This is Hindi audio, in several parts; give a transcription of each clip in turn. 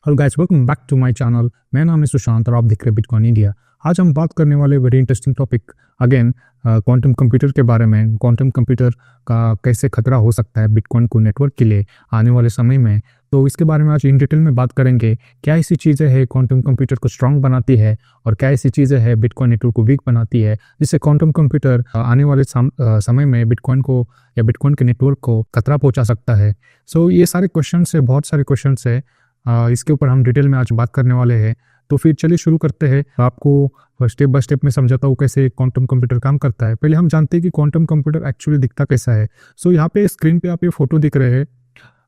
Hello guys, welcome back to my channel. मेरा नाम है सुशांत और आप देख रहे हैं बिटकॉइन इंडिया। आज हम बात करने वाले very interesting topic again quantum computer के बारे में। क्वांटम कंप्यूटर का कैसे खतरा हो सकता है बिटकॉइन को नेटवर्क के लिए आने वाले समय में, तो इसके बारे में आज इन डिटेल में बात करेंगे। क्या ऐसी चीज़ें हैं क्वांटम कंप्यूटर को स्ट्रांग बनाती है और क्या ऐसी चीज़ें हैं बिटकॉइन नेटवर्क को वीक बनाती है, जिससे क्वांटम कंप्यूटर आने वाले समय में बिटकॉइन को या बिटकॉइन के नेटवर्क को खतरा पहुंचा सकता है। सो ये सारे क्वेश्चन है, बहुत सारे क्वेश्चन है, इसके ऊपर हम डिटेल में आज बात करने वाले हैं। तो फिर चलिए शुरू करते हैं। आपको स्टेप बाय स्टेप में समझाता हूँ कैसे क्वांटम कंप्यूटर काम करता है। पहले हम जानते हैं कि क्वांटम कंप्यूटर एक्चुअली दिखता कैसा है। सो यहाँ पे स्क्रीन पे आप ये फोटो दिख रहे हैं।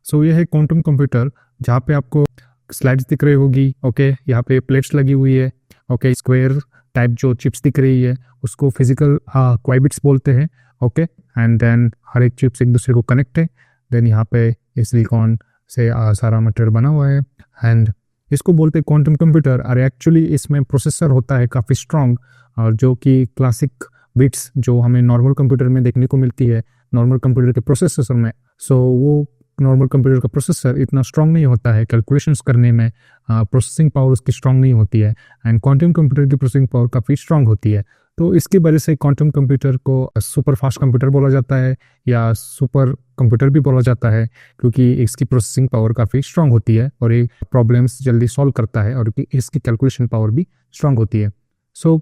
सो ये है क्वांटम कंप्यूटर, जहाँ पे आपको स्लाइड्स दिख रही होगी। ओके, यहाँ पे प्लेट्स लगी हुई है। ओके, स्क्वायर टाइप जो चिप्स दिख रही है उसको फिजिकल क्वाइबिट्स बोलते हैं। ओके, एंड देन हर एक चिप्स एक दूसरे को कनेक्ट है। देन यहाँ पे सिलिकॉन से सारा मटेरियल बना हुआ है एंड इसको बोलते हैं क्वांटम कंप्यूटर। और एक्चुअली इसमें प्रोसेसर होता है काफ़ी स्ट्रॉन्ग, और जो कि क्लासिक बिट्स जो हमें नॉर्मल कंप्यूटर में देखने को मिलती है नॉर्मल कंप्यूटर के प्रोसेसर में। सो वो नॉर्मल कंप्यूटर का प्रोसेसर इतना स्ट्रॉन्ग नहीं होता है कैलकुलेशंस करने में, प्रोसेसिंग पावर उसकी स्ट्रॉन्ग नहीं होती है। एंड क्वांटम कंप्यूटर की प्रोसेसिंग पावर काफ़ी स्ट्रॉन्ग होती है। तो इसकी वजह से क्वांटम कंप्यूटर को सुपर फास्ट कंप्यूटर बोला जाता है या सुपर कंप्यूटर भी बोला जाता है, क्योंकि इसकी प्रोसेसिंग पावर काफ़ी स्ट्रांग होती है और ये प्रॉब्लम्स जल्दी सॉल्व करता है और इसकी कैलकुलेशन पावर भी स्ट्रांग होती है। सो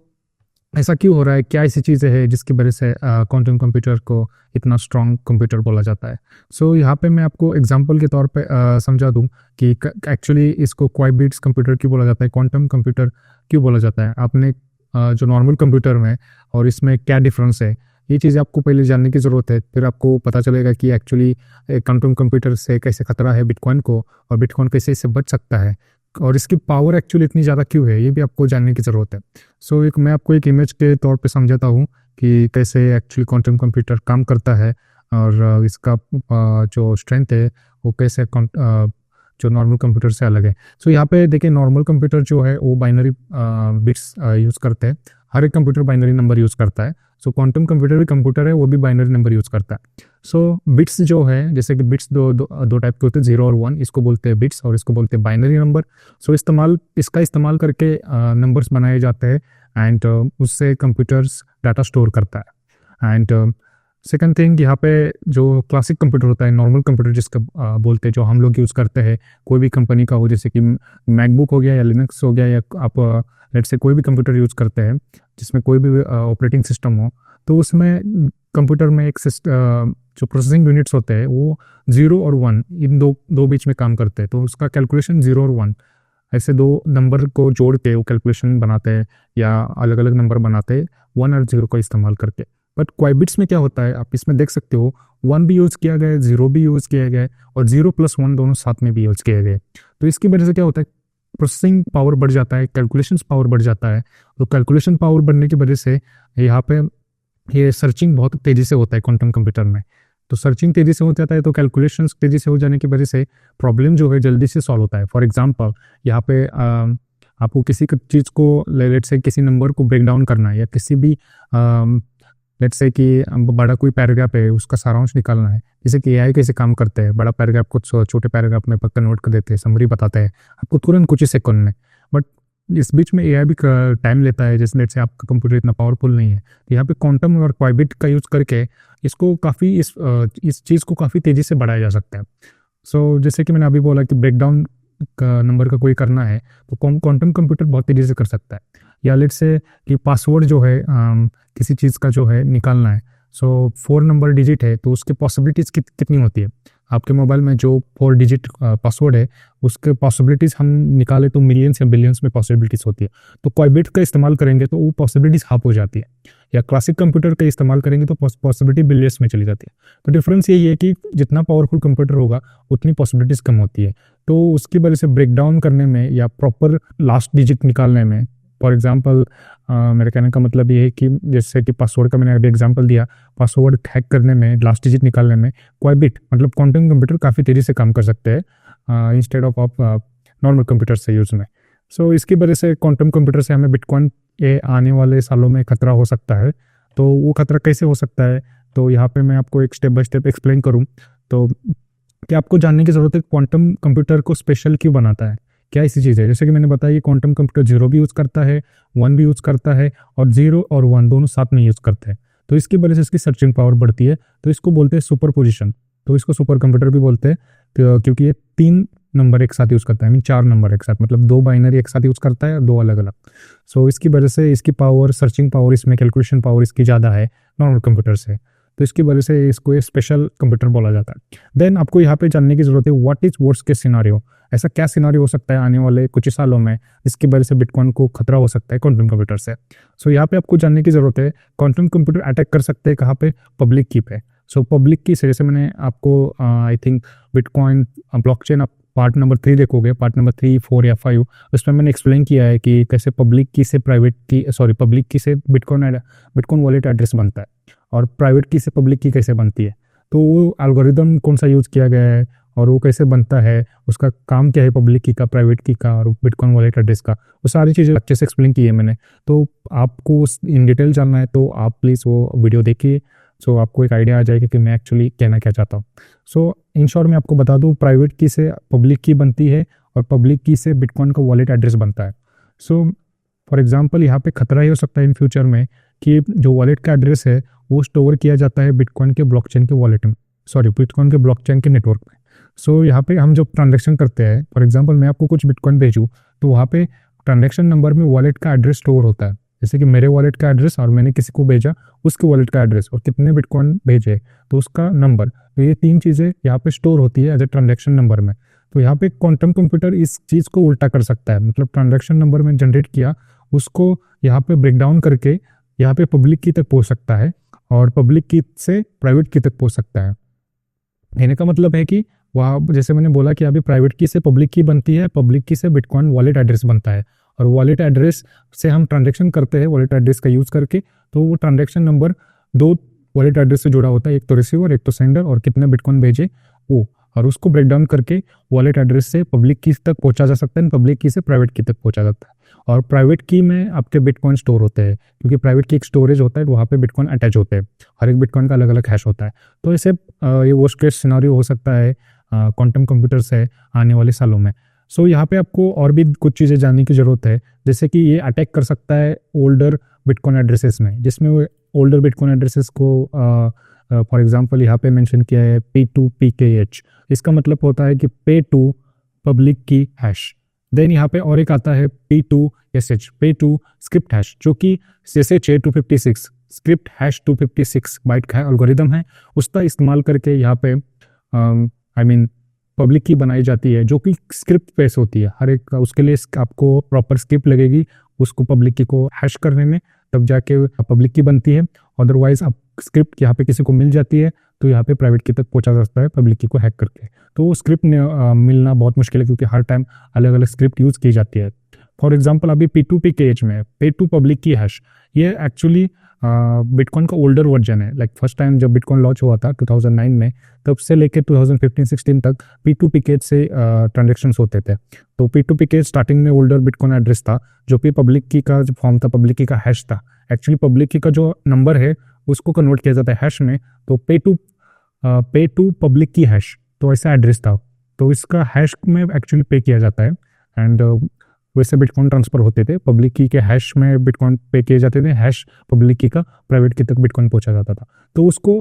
ऐसा क्यों हो रहा है, क्या ऐसी चीज़ें हैं जिसकी वजह से क्वांटम कंप्यूटर को इतना स्ट्रांग कंप्यूटर बोला जाता है। सो यहाँ पे मैं आपको एग्जांपल के तौर पे समझा दूँ कि एक्चुअली इसको क्वाइबिट्स कंप्यूटर क्यों बोला जाता है, क्वांटम कंप्यूटर क्यों बोला जाता है। आपने जो नॉर्मल कंप्यूटर में और इसमें क्या डिफरेंस है, ये चीज़ आपको पहले जानने की ज़रूरत है। फिर आपको पता चलेगा कि एक्चुअली क्वांटम कंप्यूटर से कैसे खतरा है बिटकॉइन को और बिटकॉइन कैसे इससे बच सकता है और इसकी पावर एक्चुअली इतनी ज़्यादा क्यों है, ये भी आपको जानने की ज़रूरत है। सो मैं आपको एक इमेज के तौर पे समझाता हूँ कि कैसे एक्चुअली क्वांटम कंप्यूटर काम करता है और इसका जो स्ट्रेंथ है वो कैसे जो नॉर्मल कंप्यूटर से अलग है। सो यहाँ पे देखिए, नॉर्मल कंप्यूटर जो है वो बाइनरी बिट्स यूज़ करते हैं। हर एक कंप्यूटर बाइनरी नंबर यूज़ करता है। सो क्वांटम कंप्यूटर भी कंप्यूटर है, वो भी बाइनरी नंबर यूज़ करता है। सो बिट्स जो है, जैसे कि बिट्स दो टाइप के होते हैं, 0 और 1। इसको बोलते हैं बिट्स और इसको बोलते हैं बाइनरी नंबर। सो इसका इस्तेमाल करके नंबर्स बनाए जाते हैं एंड उससे कंप्यूटर्स डाटा स्टोर करता है। एंड सेकंड थिंग, यहाँ पे जो क्लासिक कंप्यूटर होता है, नॉर्मल कंप्यूटर जिसका बोलते हैं, जो हम लोग यूज़ करते हैं, कोई भी कंपनी का हो, जैसे कि मैकबुक हो गया या लिनक्स हो गया, या आप लेट से कोई भी कंप्यूटर यूज़ करते हैं जिसमें कोई भी ऑपरेटिंग सिस्टम हो, तो उसमें कंप्यूटर में एक जो प्रोसेसिंग यूनिट्स होते हैं वो 0 और 1 इन दो बीच में काम करते हैं। तो उसका कैलकुलेशन 0 और 1 ऐसे दो नंबर को जोड़ के वो कैलकुलेशन बनाते हैं या अलग अलग नंबर बनाते हैं 1 और 0 का इस्तेमाल करके। बट क्वाइबिट्स में क्या होता है, आप इसमें देख सकते हो 1 भी यूज़ किया गया, 0 भी यूज़ किया गया और 0 + 1 दोनों साथ में भी यूज़ किए गए। तो इसकी वजह से क्या होता है, प्रोसेसिंग पावर बढ़ जाता है, कैलकुलेशन पावर बढ़ जाता है। तो कैलकुलेशन पावर बढ़ने की वजह से यहाँ पे ये सर्चिंग बहुत तेज़ी से होता है क्वांटम कंप्यूटर में। तो सर्चिंग तेज़ी से हो जाता है, तो कैलकुलेशन तेज़ी से हो जाने की वजह से प्रॉब्लम जो है जल्दी से सॉल्व होता है। फॉर एग्जाम्पल, यहाँ पे आपको किसी चीज़ को लेट से किसी नंबर को ब्रेक डाउन करना है या किसी भी लेट्स से कि बड़ा कोई पैराग्राफ है उसका सारांश निकालना है, जैसे कि एआई कैसे काम करते हैं, बड़ा पैराग्राफ को छोटे पैराग्राफ में कन्वर्ट कर देते हैं, समरी बताते हैं आपको तुरंत कुछ ही सेकंड में। बट इस बीच में एआई भी टाइम लेता है, जैसे लेट्स से आपका कंप्यूटर इतना पावरफुल नहीं है। तो यहाँ पे क्वांटम और क्वाइबिट का यूज़ करके इसको काफ़ी इस चीज़ को काफ़ी तेज़ी से बढ़ाया जा सकता है। सो जैसे कि मैंने अभी बोला कि ब्रेकडाउन का नंबर का कोई करना है तो क्वांटम कंप्यूटर बहुत तेज़ी से कर सकता है। या लेट्स से कि पासवर्ड जो है किसी चीज़ का जो है निकालना है, सो 4 नंबर डिजिट है, तो उसके पॉसिबिलिटीज़ कितनी होती है। आपके मोबाइल में जो 4 डिजिट पासवर्ड है उसके पॉसिबिलिटीज़ हम निकाले तो मिलियंस या बिलियंस में पॉसिबिलिटीज़ होती है। तो क्वाइबिट का इस्तेमाल करेंगे तो वो पॉसिबिलिटीज़ हाफ हो जाती है, या क्लासिक कंप्यूटर का इस्तेमाल करेंगे तो पॉसिबिलिटी बिलियंस में चली जाती है। तो डिफरेंस यही है कि जितना पावरफुल कंप्यूटर होगा उतनी पॉसिबिलिटीज़ कम होती है। तो उसकी वजह से ब्रेक डाउन करने में या प्रॉपर लास्ट डिजिट निकालने में, फॉर एग्जांपल मेरे कहने का मतलब ये है कि जैसे कि पासवर्ड का मैंने अभी एग्जांपल दिया, पासवर्ड हैक करने में, लास्ट डिजिट निकालने में क्वाइबिट मतलब क्वांटम कंप्यूटर काफ़ी तेज़ी से काम कर सकते हैं इंस्टेड ऑफ नॉर्मल कंप्यूटर से यूज़ में। सो इसकी वजह से क्वांटम कंप्यूटर से हमें बिटकॉइन के आने वाले सालों में खतरा हो सकता है। तो वो खतरा कैसे हो सकता है, तो यहाँ पे मैं आपको एक स्टेप बाय स्टेप एक्सप्लेन करूँ तो क्या आपको जानने की ज़रूरत है क्वांटम कंप्यूटर को स्पेशल क्यों बनाता है, क्या ऐसी चीज़ है, जैसे कि मैंने बताया कि क्वांटम कंप्यूटर 0 भी यूज़ करता है, 1 भी यूज़ करता है, और 0 और 1 दोनों साथ में यूज़ करते हैं। तो इसकी वजह से इसकी सर्चिंग पावर बढ़ती है, तो इसको बोलते हैं सुपर पोजिशन। तो इसको सुपर कंप्यूटर भी बोलते हैं, क्योंकि ये 3 नंबर एक साथ यूज़ करता है, 4 नंबर एक साथ, मतलब 2 बाइनरी एक साथ यूज़ करता है और 2 अलग अलग। सो इसकी वजह से इसकी पावर, सर्चिंग पावर, इसमें कैलकुलेशन पावर इसकी ज़्यादा है नॉर्मल कंप्यूटर से। तो इसकी वजह से इसको एक स्पेशल कंप्यूटर बोला जाता है। देन आपको यहाँ पे जानने की जरूरत है, what is worst case scenario, ऐसा क्या सिनारियो हो सकता है आने वाले कुछ ही सालों में जिसकी वजह से बिटकॉइन को खतरा हो सकता है क्वांटम कंप्यूटर से। सो यहाँ पे आपको जानने की जरूरत है, क्वांटम कंप्यूटर अटैक कर सकते हैं कहाँ पे, पब्लिक की पे। सो पब्लिक की से जैसे मैंने आपको आई थिंक बिटकॉइन ब्लॉकचेन आप पार्ट नंबर 3 देखोगे, पार्ट नंबर 3, 4 या 5, उसमें मैंने एक्सप्लेन किया है कि कैसे पब्लिक की से पब्लिक की से बिटकॉइन वॉलेट एड्रेस बनता है, और प्राइवेट की से पब्लिक की कैसे बनती है। तो वो एल्गोरिदम कौन सा यूज़ किया गया है और वो कैसे बनता है, उसका काम क्या है, पब्लिक की का, प्राइवेट की का, और बिटकॉइन वॉलेट एड्रेस का, वो सारी चीज़ें अच्छे से एक्सप्लेन की है मैंने। तो आपको इन डिटेल जानना है तो आप प्लीज़ वो वीडियो देखिए, सो आपको एक आइडिया आ जाएगा कि मैं एक्चुअली कहना क्या चाहता हूँ। सो इन शॉर्ट मैं आपको बता दूँ, प्राइवेट की से पब्लिक की बनती है और पब्लिक की से बिटकॉइन का वॉलेट एड्रेस बनता है। सो फॉर एग्जांपल यहाँ पे खतरा ही हो सकता है इन फ्यूचर में कि जो वॉलेट का एड्रेस है वो स्टोर किया जाता है बिटकॉइन के ब्लॉकचेन के वॉलेट में, बिटकॉइन के ब्लॉकचेन के नेटवर्क में। सो यहाँ पे हम जो ट्रांजेक्शन करते हैं, फॉर एग्जांपल मैं आपको कुछ बिटकॉइन भेजूँ तो वहाँ पे ट्रांजेक्शन नंबर में वॉलेट का एड्रेस स्टोर होता है, जैसे कि मेरे वॉलेट का एड्रेस और मैंने किसी को भेजा उसके वॉलेट का एड्रेस और कितने बिटकॉइन भेजे तो उसका नंबर, तो ये 3 चीज़ें यहाँ पे स्टोर होती है एज ए ट्रांजेक्शन नंबर में। तो यहाँ पे क्वांटम कंप्यूटर इस चीज़ को उल्टा कर सकता है, मतलब ट्रांजेक्शन नंबर में जनरेट किया उसको यहाँ पे ब्रेक डाउन करके यहाँ पे पब्लिक की तक पहुँच सकता है और पब्लिक की से प्राइवेट की तक पहुँच सकता है। कहने का मतलब है कि वहाँ जैसे मैंने बोला कि अभी प्राइवेट की से पब्लिक की बनती है, पब्लिक की से बिटकॉइन वॉलेट एड्रेस बनता है, और वॉलेट एड्रेस से हम ट्रांजेक्शन करते हैं वॉलेट एड्रेस का यूज़ करके। तो वो ट्रांजेक्शन नंबर 2 वॉलेट एड्रेस से जुड़ा होता है, एक तो रिसीवर एक तो सेंडर, और कितने बिटकॉइन भेजे वो, और उसको ब्रेक डाउन करके वॉलेट एड्रेस से पब्लिक की तक पहुंचा जा सकता है, पब्लिक की से प्राइवेट की तक पहुंचा जाता है। और प्राइवेट की में आपके बिटकॉइन स्टोर होते हैं, क्योंकि प्राइवेट की एक स्टोरेज होता है, वहाँ पे बिटकॉइन अटैच होते हैं, हर एक बिटकॉइन का अलग अलग हैश होता है। तो ऐसे ये वर्स्ट केस सिनेरियो हो सकता है क्वांटम कंप्यूटर से आने वाले सालों में। सो यहाँ पे आपको और भी कुछ चीज़ें जानने की ज़रूरत है, जैसे कि ये अटैक कर सकता है ओल्डर बिटकॉइन एड्रेसेस में, जिसमें वो ओल्डर बिटकॉइन एड्रेसेस को फॉर एग्जांपल यहाँ पे मेंशन किया है P2PKH। इसका मतलब होता है कि पे टू पब्लिक की हैश। देन यहाँ पे और एक आता है P2SH, पे टू स्क्रिप्ट हैश, जो कि SH 256 स्क्रिप्ट हैश 256 बाइट का एल्गोरिदम है, उसका इस्तेमाल करके यहाँ पे पब्लिक की बनाई जाती है, जो कि स्क्रिप्ट बेस होती है। हर एक उसके लिए आपको प्रॉपर स्क्रिप्ट लगेगी उसको पब्लिक की को हैश करने में, तब जाके पब्लिक की बनती है। अदरवाइज आप स्क्रिप्ट यहाँ पे किसी को मिल जाती है तो यहाँ पे प्राइवेट की तक पहुँचा जा सकता है पब्लिक की को हैक करके। तो वो स्क्रिप्ट मिलना बहुत मुश्किल है, क्योंकि हर टाइम अलग अलग स्क्रिप्ट यूज़ की जाती है। फॉर एग्जाम्पल अभी P2PKH में पे टू पब्लिक की हैश, ये एक्चुअली बिटकॉइन का ओल्डर वर्जन है। लाइक फर्स्ट टाइम जब बिटकॉइन लॉन्च हुआ था 2009 में, तब से लेकर 2015-16 तक P2PKH से ट्रांजेक्शन्स होते थे। तो P2PKH स्टार्टिंग में ओल्डर बिटकॉइन एड्रेस था, जो कि पब्लिक की का जो फॉर्म था, पब्लिक की का हैश था। एक्चुअली पब्लिक की का जो नंबर है उसको कन्वर्ट किया जाता है हैश में, तो पे टू पब्लिक की हैश, तो ऐसा एड्रेस था। तो इसका हैश में एक्चुअली पे किया जाता है, एंड वैसे बिटकॉइन ट्रांसफर होते थे, पब्लिक की के हैश में बिटकॉइन पे किए जाते थे, हैश पब्लिक की का प्राइवेट की तक बिटकॉइन पहुंचा जाता था। तो उसको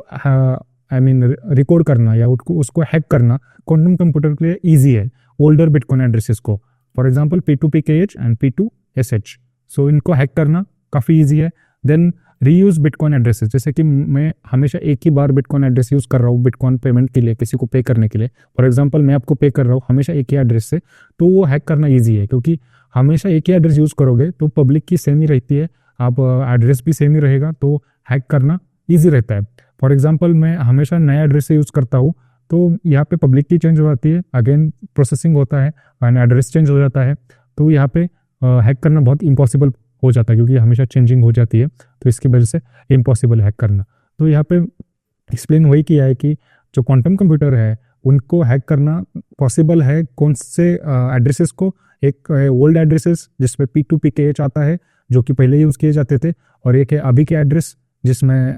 रिकॉर्ड करना या उसको हैक करना क्वांटम कंप्यूटर के लिए ईजी है, ओल्डर बिटकॉइन एड्रेसेस को। For example P2PKH and P2SH, सो इनको हैक करना काफ़ी ईजी है। देन रीयूज बिटकॉइन एड्रेसेस, जैसे कि मैं हमेशा एक ही बार बिटकॉइन एड्रेस यूज़ कर रहा हूँ बिटकॉइन पेमेंट के लिए, किसी को पे करने के लिए। फॉर एग्जांपल मैं आपको पे कर रहा हूँ हमेशा एक ही एड्रेस से, तो वो हैक करना इजी है, क्योंकि हमेशा एक ही एड्रेस यूज़ करोगे तो पब्लिक की सेम ही रहती है, आप एड्रेस भी सेम ही रहेगा, तो हैक करना ईजी रहता है। फॉर एग्जाम्पल मैं हमेशा नया एड्रेस से यूज़ करता हूँ, तो यहाँ पे पब्लिक की चेंज हो जाती है, अगेन प्रोसेसिंग होता है एंड एड्रेस चेंज हो जाता है, तो यहाँ पे हैक करना बहुत इम्पॉसिबल हो जाता है, क्योंकि हमेशा चेंजिंग हो जाती है, तो इसकी वजह से इम्पॉसिबल हैक करना। तो यहाँ पे एक्सप्लेन वही किया है कि जो क्वांटम कंप्यूटर है उनको हैक करना पॉसिबल है। कौन से एड्रेसेस को, एक ओल्ड एड्रेसेस जिसमें P2PKH आता है, जो कि पहले यूज़ किए जाते थे, और एक है अभी के एड्रेस जिसमें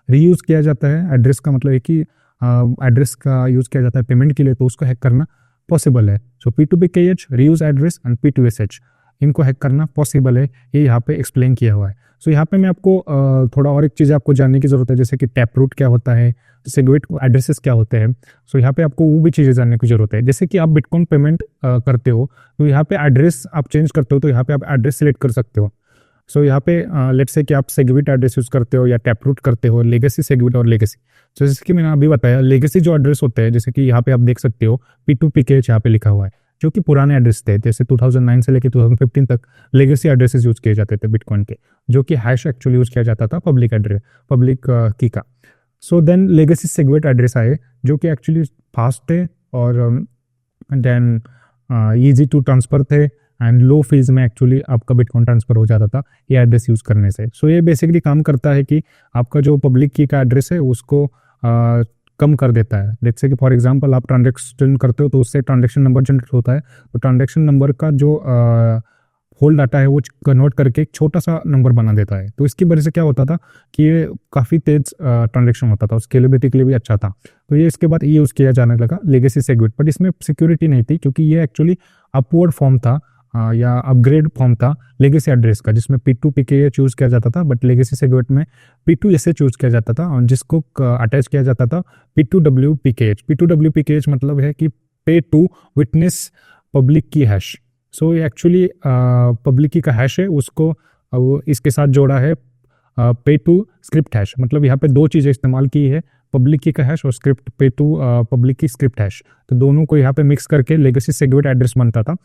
रीयूज़ किया जाता है। एड्रेस का मतलब एक ही एड्रेस का यूज़ किया जाता है पेमेंट के लिए, तो उसको हैक करना पॉसिबल है। सो P2PKH, reuse address and P2SH, इनको हैक करना पॉसिबल है, ये यहाँ पे एक्सप्लेन किया हुआ है। सो यहाँ पे मैं आपको थोड़ा और एक चीज़ आपको जानने की ज़रूरत है, जैसे कि टैप रूट क्या होता है, सेगवेट एड्रेसेस क्या होते हैं। सो यहाँ पे आपको वो भी चीज़ें जानने की ज़रूरत है। जैसे कि आप बिटकॉइन पेमेंट करते हो तो यहाँ पे एड्रेस आप चेंज करते हो, तो यहाँ पे आप एड्रेस सेलेक्ट कर सकते हो। सो यहाँ पे लेट्स से कि आप सेगवेट एड्रेस यूज़ करते हो या टैप रूट करते हो, लेगेसी, सेगवेट और लेगेसी। तो जैसे कि मैंने अभी बताया, लेगेसी जो एड्रेस होते हैं, जैसे कि यहाँ पे आप देख सकते हो P2PKH यहाँ पे लिखा हुआ है, जो कि पुराने एड्रेस थे, जैसे 2009 से लेकर 2015 तक लेगेसी एड्रेसेस यूज किए जाते थे बिटकॉइन के, जो कि हैश एक्चुअली यूज किया जाता था पब्लिक एड्रेस, पब्लिक की का। सो देन लेगेसी सेगवेट एड्रेस आए, जो कि एक्चुअली फास्ट थे और देन ईजी टू ट्रांसफर थे एंड लो फीस में एक्चुअली आपका बिटकॉइन ट्रांसफर हो जाता था ये एड्रेस यूज करने से। सो ये बेसिकली काम करता है कि आपका जो पब्लिक की का एड्रेस है उसको कम कर देता है। जैसे कि फॉर एग्जांपल आप ट्रांजेक्शन करते हो तो उससे ट्रांजेक्शन नंबर जनरेट होता है, तो ट्रांजेक्शन नंबर का जो होल डाटा है वो कन्वर्ट करके एक छोटा सा नंबर बना देता है। तो इसकी वजह से क्या होता था कि ये काफ़ी तेज ट्रांजेक्शन होता था, स्केलेबिलिटी के लिए भी अच्छा था। तो ये इसके बाद ये यूज़ किया जाने लगा लेगेसी सेगवेट, बट इसमें सिक्योरिटी नहीं थी, क्योंकि ये एक्चुअली अपवर्ड फॉर्म था या अपग्रेड फॉर्म था लेगेसी एड्रेस का, जिसमें P2PKH यूज किया जाता था, बट लेगेसी सेगवेट में P2SH यूज किया जाता था और जिसको अटैच किया जाता था P2WPKH। P2WPKH मतलब है कि पे टू विटनेस पब्लिक की हैश। सो ये एक्चुअली पब्लिक की का हैश है, उसको इसके साथ जोड़ा है पे टू स्क्रिप्ट हैश। मतलब यहाँ पे दो चीज़ें इस्तेमाल की है, पब्लिक की का हैश और स्क्रिप्ट पे टू पब्लिक की स्क्रिप्ट हैश। तो दोनों को यहाँ पे मिक्स करके लेगेसी सेगवेट एड्रेस बनता था,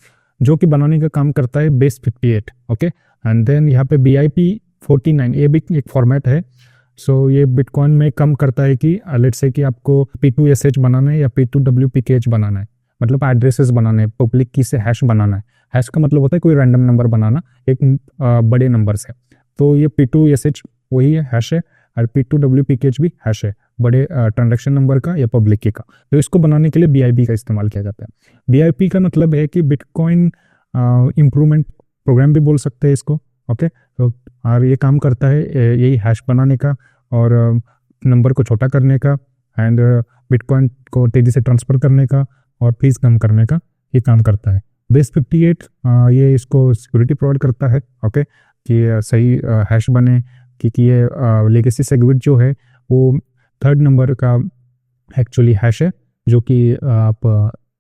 जो कि बनाने का काम करता है बेस 58। ओके, एंड देन यहाँ पे BIP49, ये भी एक फॉर्मेट है। सो ये बिटकॉइन में कम करता है कि लेट्स से कि आपको P2SH बनाना है या P2WPKH बनाना है, मतलब एड्रेसेस बनाने हैं, पब्लिक की से हैश बनाना है। हैश का मतलब होता है कोई रैंडम नंबर बनाना एक बड़े नंबर से। तो ये P2SH वही है, हैश है, और P2WPKH भी हैश है, बड़े ट्रांजैक्शन नंबर का या पब्लिक की का। तो इसको बनाने के लिए BIP का इस्तेमाल किया जाता है। BIP का मतलब है कि बिटकॉइन इम्प्रूवमेंट प्रोग्राम भी बोल सकते हैं इसको। ओके, तो और ये काम करता है यही हैश बनाने का और नंबर को छोटा करने का एंड बिटकॉइन को तेज़ी से ट्रांसफ़र करने का और फीस कम करने का ये काम करता है। बेस 58 ये इसको सिक्योरिटी प्रोवाइड करता है। ओके, कि सही हैश बने, क्योंकि ये लेगेसी सेगवेट जो है वो थर्ड नंबर का एक्चुअली हैश है, जो कि आप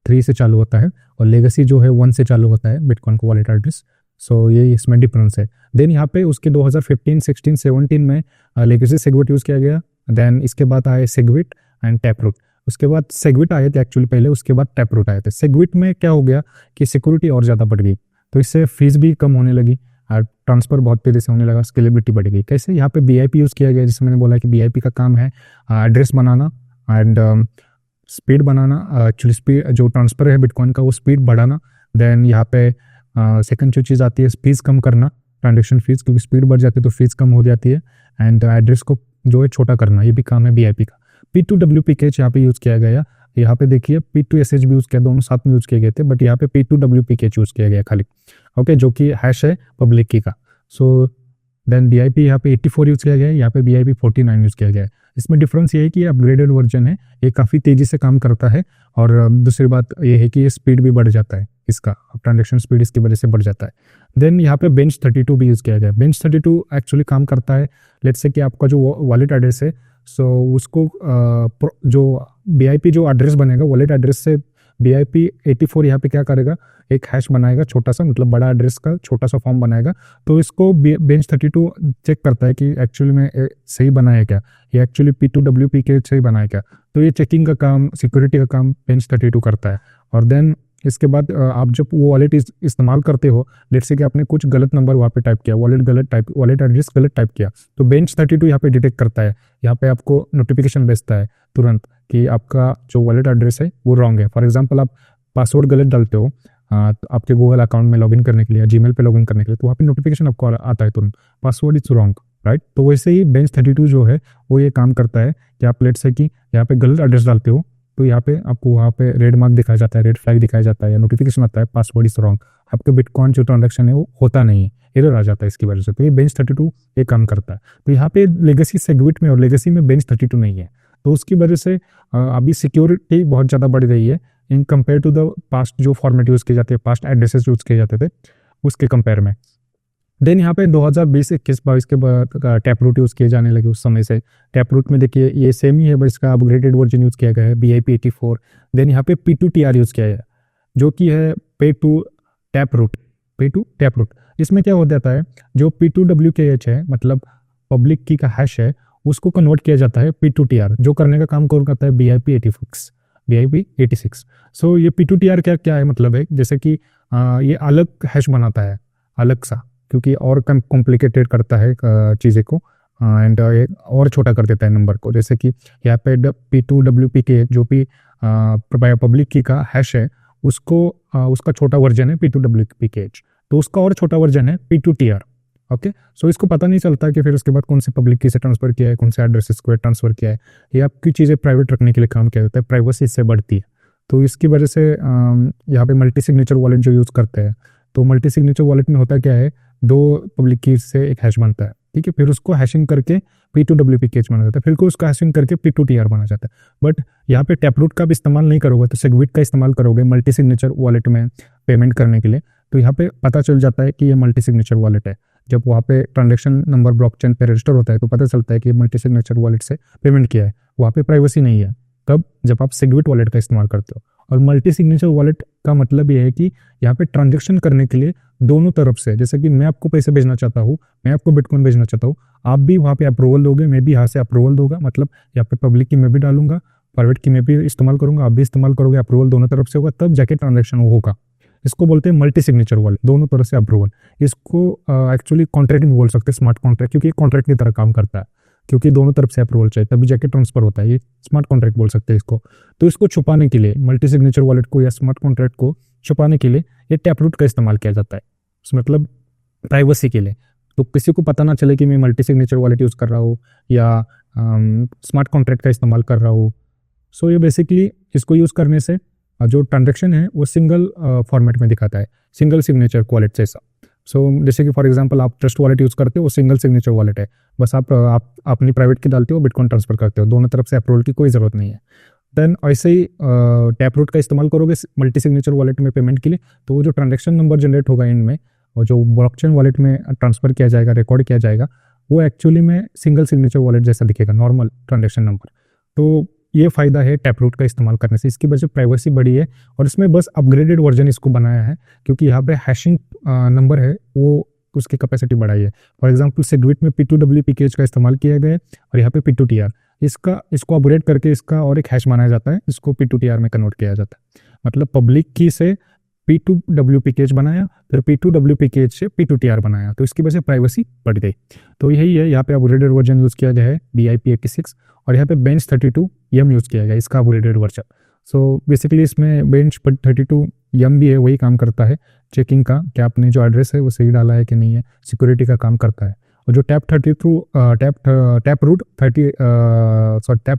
3 से चालू होता है, और लेगेसी जो है 1 से चालू होता है बिटकॉइन को वॉलेट एड्रेस। सो ये इसमें डिफरेंस है। देन यहाँ पे उसके 2015, 16, 17 में लेगेसी सेगवेट यूज़ किया गया। देन इसके बाद आए सेगवेट एंड टैप रूट। उसके बाद सेगवेट आए थे एक्चुअली पहले, उसके बाद टैप रूट आए थे। सेगवेट में क्या हो गया कि सिक्योरिटी और ज़्यादा बढ़ गई, तो इससे फीस भी कम होने लगी और ट्रांसफर बहुत तेज़ी से होने लगा, स्केलेबिलिटी बढ़ गई। कैसे? यहाँ पे BIP यूज़ किया गया, जिसमें मैंने बोला कि BIP का काम है address banana and speed banana. Actually speed जो ट्रांसफ़र है बिटकॉइन का वो स्पीड बढ़ाना। देन यहाँ पे सेकंड जो चीज़ आती है फीस कम करना, ट्रांजेक्शन फीस, क्योंकि स्पीड बढ़ जाती है तो फीस कम हो जाती है। एंड एड्रेस को जो है छोटा करना, ये भी काम है BIP का। P2WPKH यहाँ पे यूज़ किया गया। यहाँ पे देखिए P2SH भी यूज़ किया, दोनों साथ में यूज़ किए गए थे, बट यहाँ पे P2WPKH यूज़ किया गया खाली। ओके, जो कि हैश है पब्लिक की का। सो देन BIP यहाँ पे 84 यूज़ किया गया है, यहाँ पे BIP49 यूज़ किया गया है। इसमें डिफरेंस ये है कि ये अपग्रेडेड वर्जन है, ये काफ़ी तेज़ी से काम करता है, और दूसरी बात ये है कि ये स्पीड भी बढ़ जाता है, इसका ट्रांजेक्शन स्पीड इसकी वजह से बढ़ जाता है। देन यहाँ पे बेंच 32 भी यूज़ किया गया है। बेंच 32 एक्चुअली काम करता है, लेट्स से कि आपका जो वॉलेट एड्रेस है, सो उसको जो BIP जो एड्रेस बनेगा वॉलेट एड्रेस से BIP84 यहाँ पे क्या करेगा, एक हैश बनाएगा छोटा सा, मतलब बड़ा एड्रेस का छोटा सा फॉर्म बनाएगा। तो इसको बेंच 32 चेक करता है कि एक्चुअली में सही बना है क्या, ये एक्चुअली P2WPKH सही बना है क्या। तो ये चेकिंग का काम, सिक्योरिटी का काम बेंच 32 करता है। और देन इसके बाद आप जब वो वॉलेट इस्तेमाल करते हो, लेट्स से कि आपने कुछ गलत नंबर वहाँ पे टाइप किया, वॉलेट एड्रेस गलत टाइप किया, तो बेंच 32 यहाँ पे डिटेक्ट करता है, यहाँ पे आपको नोटिफिकेशन भेजता है तुरंत कि आपका जो वॉलेट एड्रेस है वो रॉन्ग है। फॉर एग्जांपल आप पासवर्ड गलत डालते हो तो आपके गूगल अकाउंट में लॉगिन करने के लिए, जीमेल पे लॉगिन करने के लिए, तो वहाँ पे नोटिफिकेशन आपको आता है तुरंत, पासवर्ड इज रॉन्ग, राइट। तो वैसे ही बेंच 32 जो है वो ये काम करता है कि आप लेट्स से कि यहाँ पे गलत एड्रेस डालते हो, तो यहाँ पे आपको वहाँ पे रेड मार्क दिखाया जाता है, रेड फ्लैग दिखाया जाता है, या नोटिफिकेशन आता है पासवर्ड इज रॉन्ग, आपके बिटकॉइन जो ट्रांजैक्शन है वो होता नहीं है, एरर आ जाता है इसकी वजह से। तो ये बेंच 32 ये काम करता है। तो यहाँ पे लेगेसी सेगवेट में और लेगेसी में बेंच 32 नहीं है, तो उसकी वजह से अभी सिक्योरिटी बहुत ज़्यादा बढ़ रही है in compare to the past जो फॉर्मेट यूज़ किए जाते हैं, पास्ट एड्रेसेस यूज़ किए जाते थे उसके कंपेयर में। देन यहाँ पे 2020-21-22 के बाद टैप रूट यूज़ किए जाने लगे उस समय से। टैप रूट में देखिए ये सेम ही है, बस इसका अपग्रेडेड वर्जन यूज़ किया गया है, BIP84। देन यहाँ पे P2TR यूज़ किया गया है, जो कि है पे टू टैप रूट, पे टू टैप रूट। इसमें क्या हो जाता है, जो P2WKH है, मतलब पब्लिक की का हैश है, उसको कन्वर्ट किया जाता है P2TR, जो करने का काम कौन करता है, BIP86। सो ये P2TR क्या क्या है, मतलब है जैसे कि ये अलग हैश बनाता है, अलग सा, क्योंकि और कम कॉम्प्लिकेटेड करता है चीज़ें को, एंड और छोटा कर देता है नंबर को। जैसे कि यहाँ पे P2WPK जो भी पब्लिक की का हैश है, उसको उसका छोटा वर्जन है P2WPKH, तो उसका और छोटा वर्जन है P2TR। ओके, सो इसको पता नहीं चलता कि फिर उसके बाद कौन से पब्लिक की से ट्रांसफर किया है, कौन से एड्रेसेस को ट्रांसफर किया है। ये आपकी चीज़ें प्राइवेट रखने के लिए काम किया जाता है, प्राइवेसी इससे बढ़ती है। तो इसकी वजह से यहाँ पे मल्टी सिग्नेचर वॉलेट जो यूज़ करते हैं, तो मल्टी सिग्नेचर वॉलेट में होता क्या है, दो पब्लिक की से एक हैश बनता है, ठीक है, फिर उसको हैशिंग करके P2WPKH बना जाता है, फिर उसको हैशिंग करके P2TR बना जाता है। बट यहाँ पे टैप रूट का भी इस्तेमाल नहीं करोगे, तो सेगविट का इस्तेमाल करोगे मल्टी सिग्नेचर वॉलेट में पेमेंट करने के लिए, तो यहाँ पे पता चल जाता है कि ये मल्टी सिग्नेचर वॉलेट है। जब वहाँ पे ट्रांजेक्शन नंबर ब्लॉकचेन पे रजिस्टर होता है, तो पता चलता है कि मल्टी सिग्नेचर वॉलेट से पेमेंट किया है, वहाँ पे प्राइवेसी नहीं है। तब जब आप सेगविट वॉलेट का इस्तेमाल करते हो, और मल्टी सिग्नेचर वॉलेट का मतलब ये है कि यहाँ पे ट्रांजेक्शन करने के लिए दोनों तरफ से, जैसे कि मैं आपको पैसे भेजना चाहता हूँ, मैं आपको बिटकॉइन भेजना चाहता हूँ, आप भी वहाँ पे अप्रूवल दोगे, मैं भी यहाँ से अप्रूवल दूंगा, मतलब यहाँ पे पब्लिक की मैं भी डालूंगा, प्राइवेट की मैं भी इस्तेमाल करूंगा, आप भी इस्तेमाल करोगे, अप्रूवल दोनों तरफ से होगा, तब जाके ट्रांजेक्शन होगा। इसको बोलते हैं मल्टी सिग्नेचर वॉलेट, दोनों तरफ से अप्रूवल। इसको एक्चुअली कॉन्ट्रैक्ट नहीं बोल सकते, स्मार्ट कॉन्ट्रैक्ट, क्योंकि कॉन्ट्रैक्ट की तरह काम करता है, क्योंकि दोनों तरफ से अप्रूवल चाहिए तभी जाके ट्रांसफर होता है। ये स्मार्ट कॉन्ट्रैक्ट बोल सकते हैं इसको। तो इसको छुपाने के लिए, मल्टी सिग्नेचर वॉलेट को या स्मार्ट कॉन्ट्रैक्ट को छुपाने के लिए ये टैप रूट का इस्तेमाल किया जाता है, मतलब प्राइवेसी के लिए। तो किसी को पता ना चले कि मैं मल्टी सिग्नेचर वॉलेट यूज़ कर रहा हूँ या स्मार्ट कॉन्ट्रैक्ट का इस्तेमाल कर रहा हूँ। सो ये बेसिकली इसको यूज़ करने से जो ट्रांजेक्शन है वो सिंगल फॉर्मेट में दिखाता है, सिंगल सिग्नेचर वॉलेट जैसा। सो जैसे कि फॉर एग्जांपल आप ट्रस्ट वॉलेट यूज़ करते हो, वो सिंगल सिग्नेचर वॉलेट है, बस आप अपनी प्राइवेट की डालते हो, बिटकॉइन ट्रांसफर करते हो, दोनों तरफ से अप्रूवल की कोई ज़रूरत नहीं है। देन ऐसे ही टैप रूट का इस्तेमाल करोगे मल्टी सिग्नेचर वॉलेट में पेमेंट के लिए, तो वो जो ट्रांजेक्शन नंबर जनरेट होगा इनमें, और जो ब्लॉकचेन वॉलेट में ट्रांसफर किया जाएगा, रिकॉर्ड किया जाएगा, वो एक्चुअली में सिंगल सिग्नेचर वॉलेट जैसा दिखेगा, नॉर्मल ट्रांजेक्शन नंबर। तो ये फ़ायदा है टैप रूट का इस्तेमाल करने से, इसकी वजह से प्राइवेसी बढ़ी है, और इसमें बस अपग्रेडेड वर्जन इसको बनाया है, क्योंकि यहाँ पे हैशिंग नंबर है वो उसकी कैपेसिटी बढ़ाई है। फॉर एग्जांपल सेगविट में P2WPKH का इस्तेमाल किया गया है, और यहाँ पे P2TR, इसको अपग्रेड करके इसका और एक हैश बनाया जाता है, इसको P2TR में कन्वर्ट किया जाता है। मतलब पब्लिक की से P2WPKH बनाया, फिर P2WPKH से P2TR बनाया, तो इसकी वजह से प्राइवेसी बढ़ गई। तो यही है, यहाँ पे अपग्रेडेड वर्जन यूज़ किया गया है BIP86, और यहाँ पे बेंच 32M यूज़ किया गया, इसका अपग्रेडेड वर्जन। सो बेसिकली इसमें बेंच 32M भी है, वही काम करता है चेकिंग का, कि आपने जो एड्रेस है वो सही डाला है कि नहीं है, सिक्योरिटी का काम करता है। और जो टैप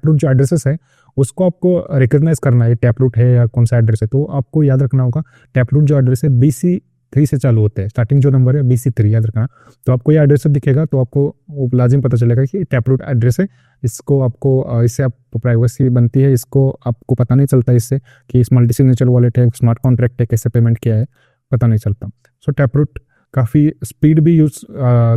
रूट जो एड्रेसेस है, उसको आपको रिकॉग्नाइज करना है टैप रूट है या कौन सा एड्रेस है। तो आपको याद रखना होगा, टैप रूट जो एड्रेस है BC3 से चालू होते हैं, स्टार्टिंग जो नंबर है BC3 याद रखना। तो आपको ये एड्रेस दिखेगा, तो आपको वो लाजिम पता चलेगा कि टैप रूट एड्रेस है। इसको आपको इससे आप प्राइवेसी बनती है, इसको आपको पता नहीं चलता इससे कि इस मल्टी सिग्नेचर वॉलेट है, स्मार्ट कॉन्ट्रैक्ट है, कैसे पेमेंट किया है, पता नहीं चलता। सो टैप रूट काफ़ी स्पीड भी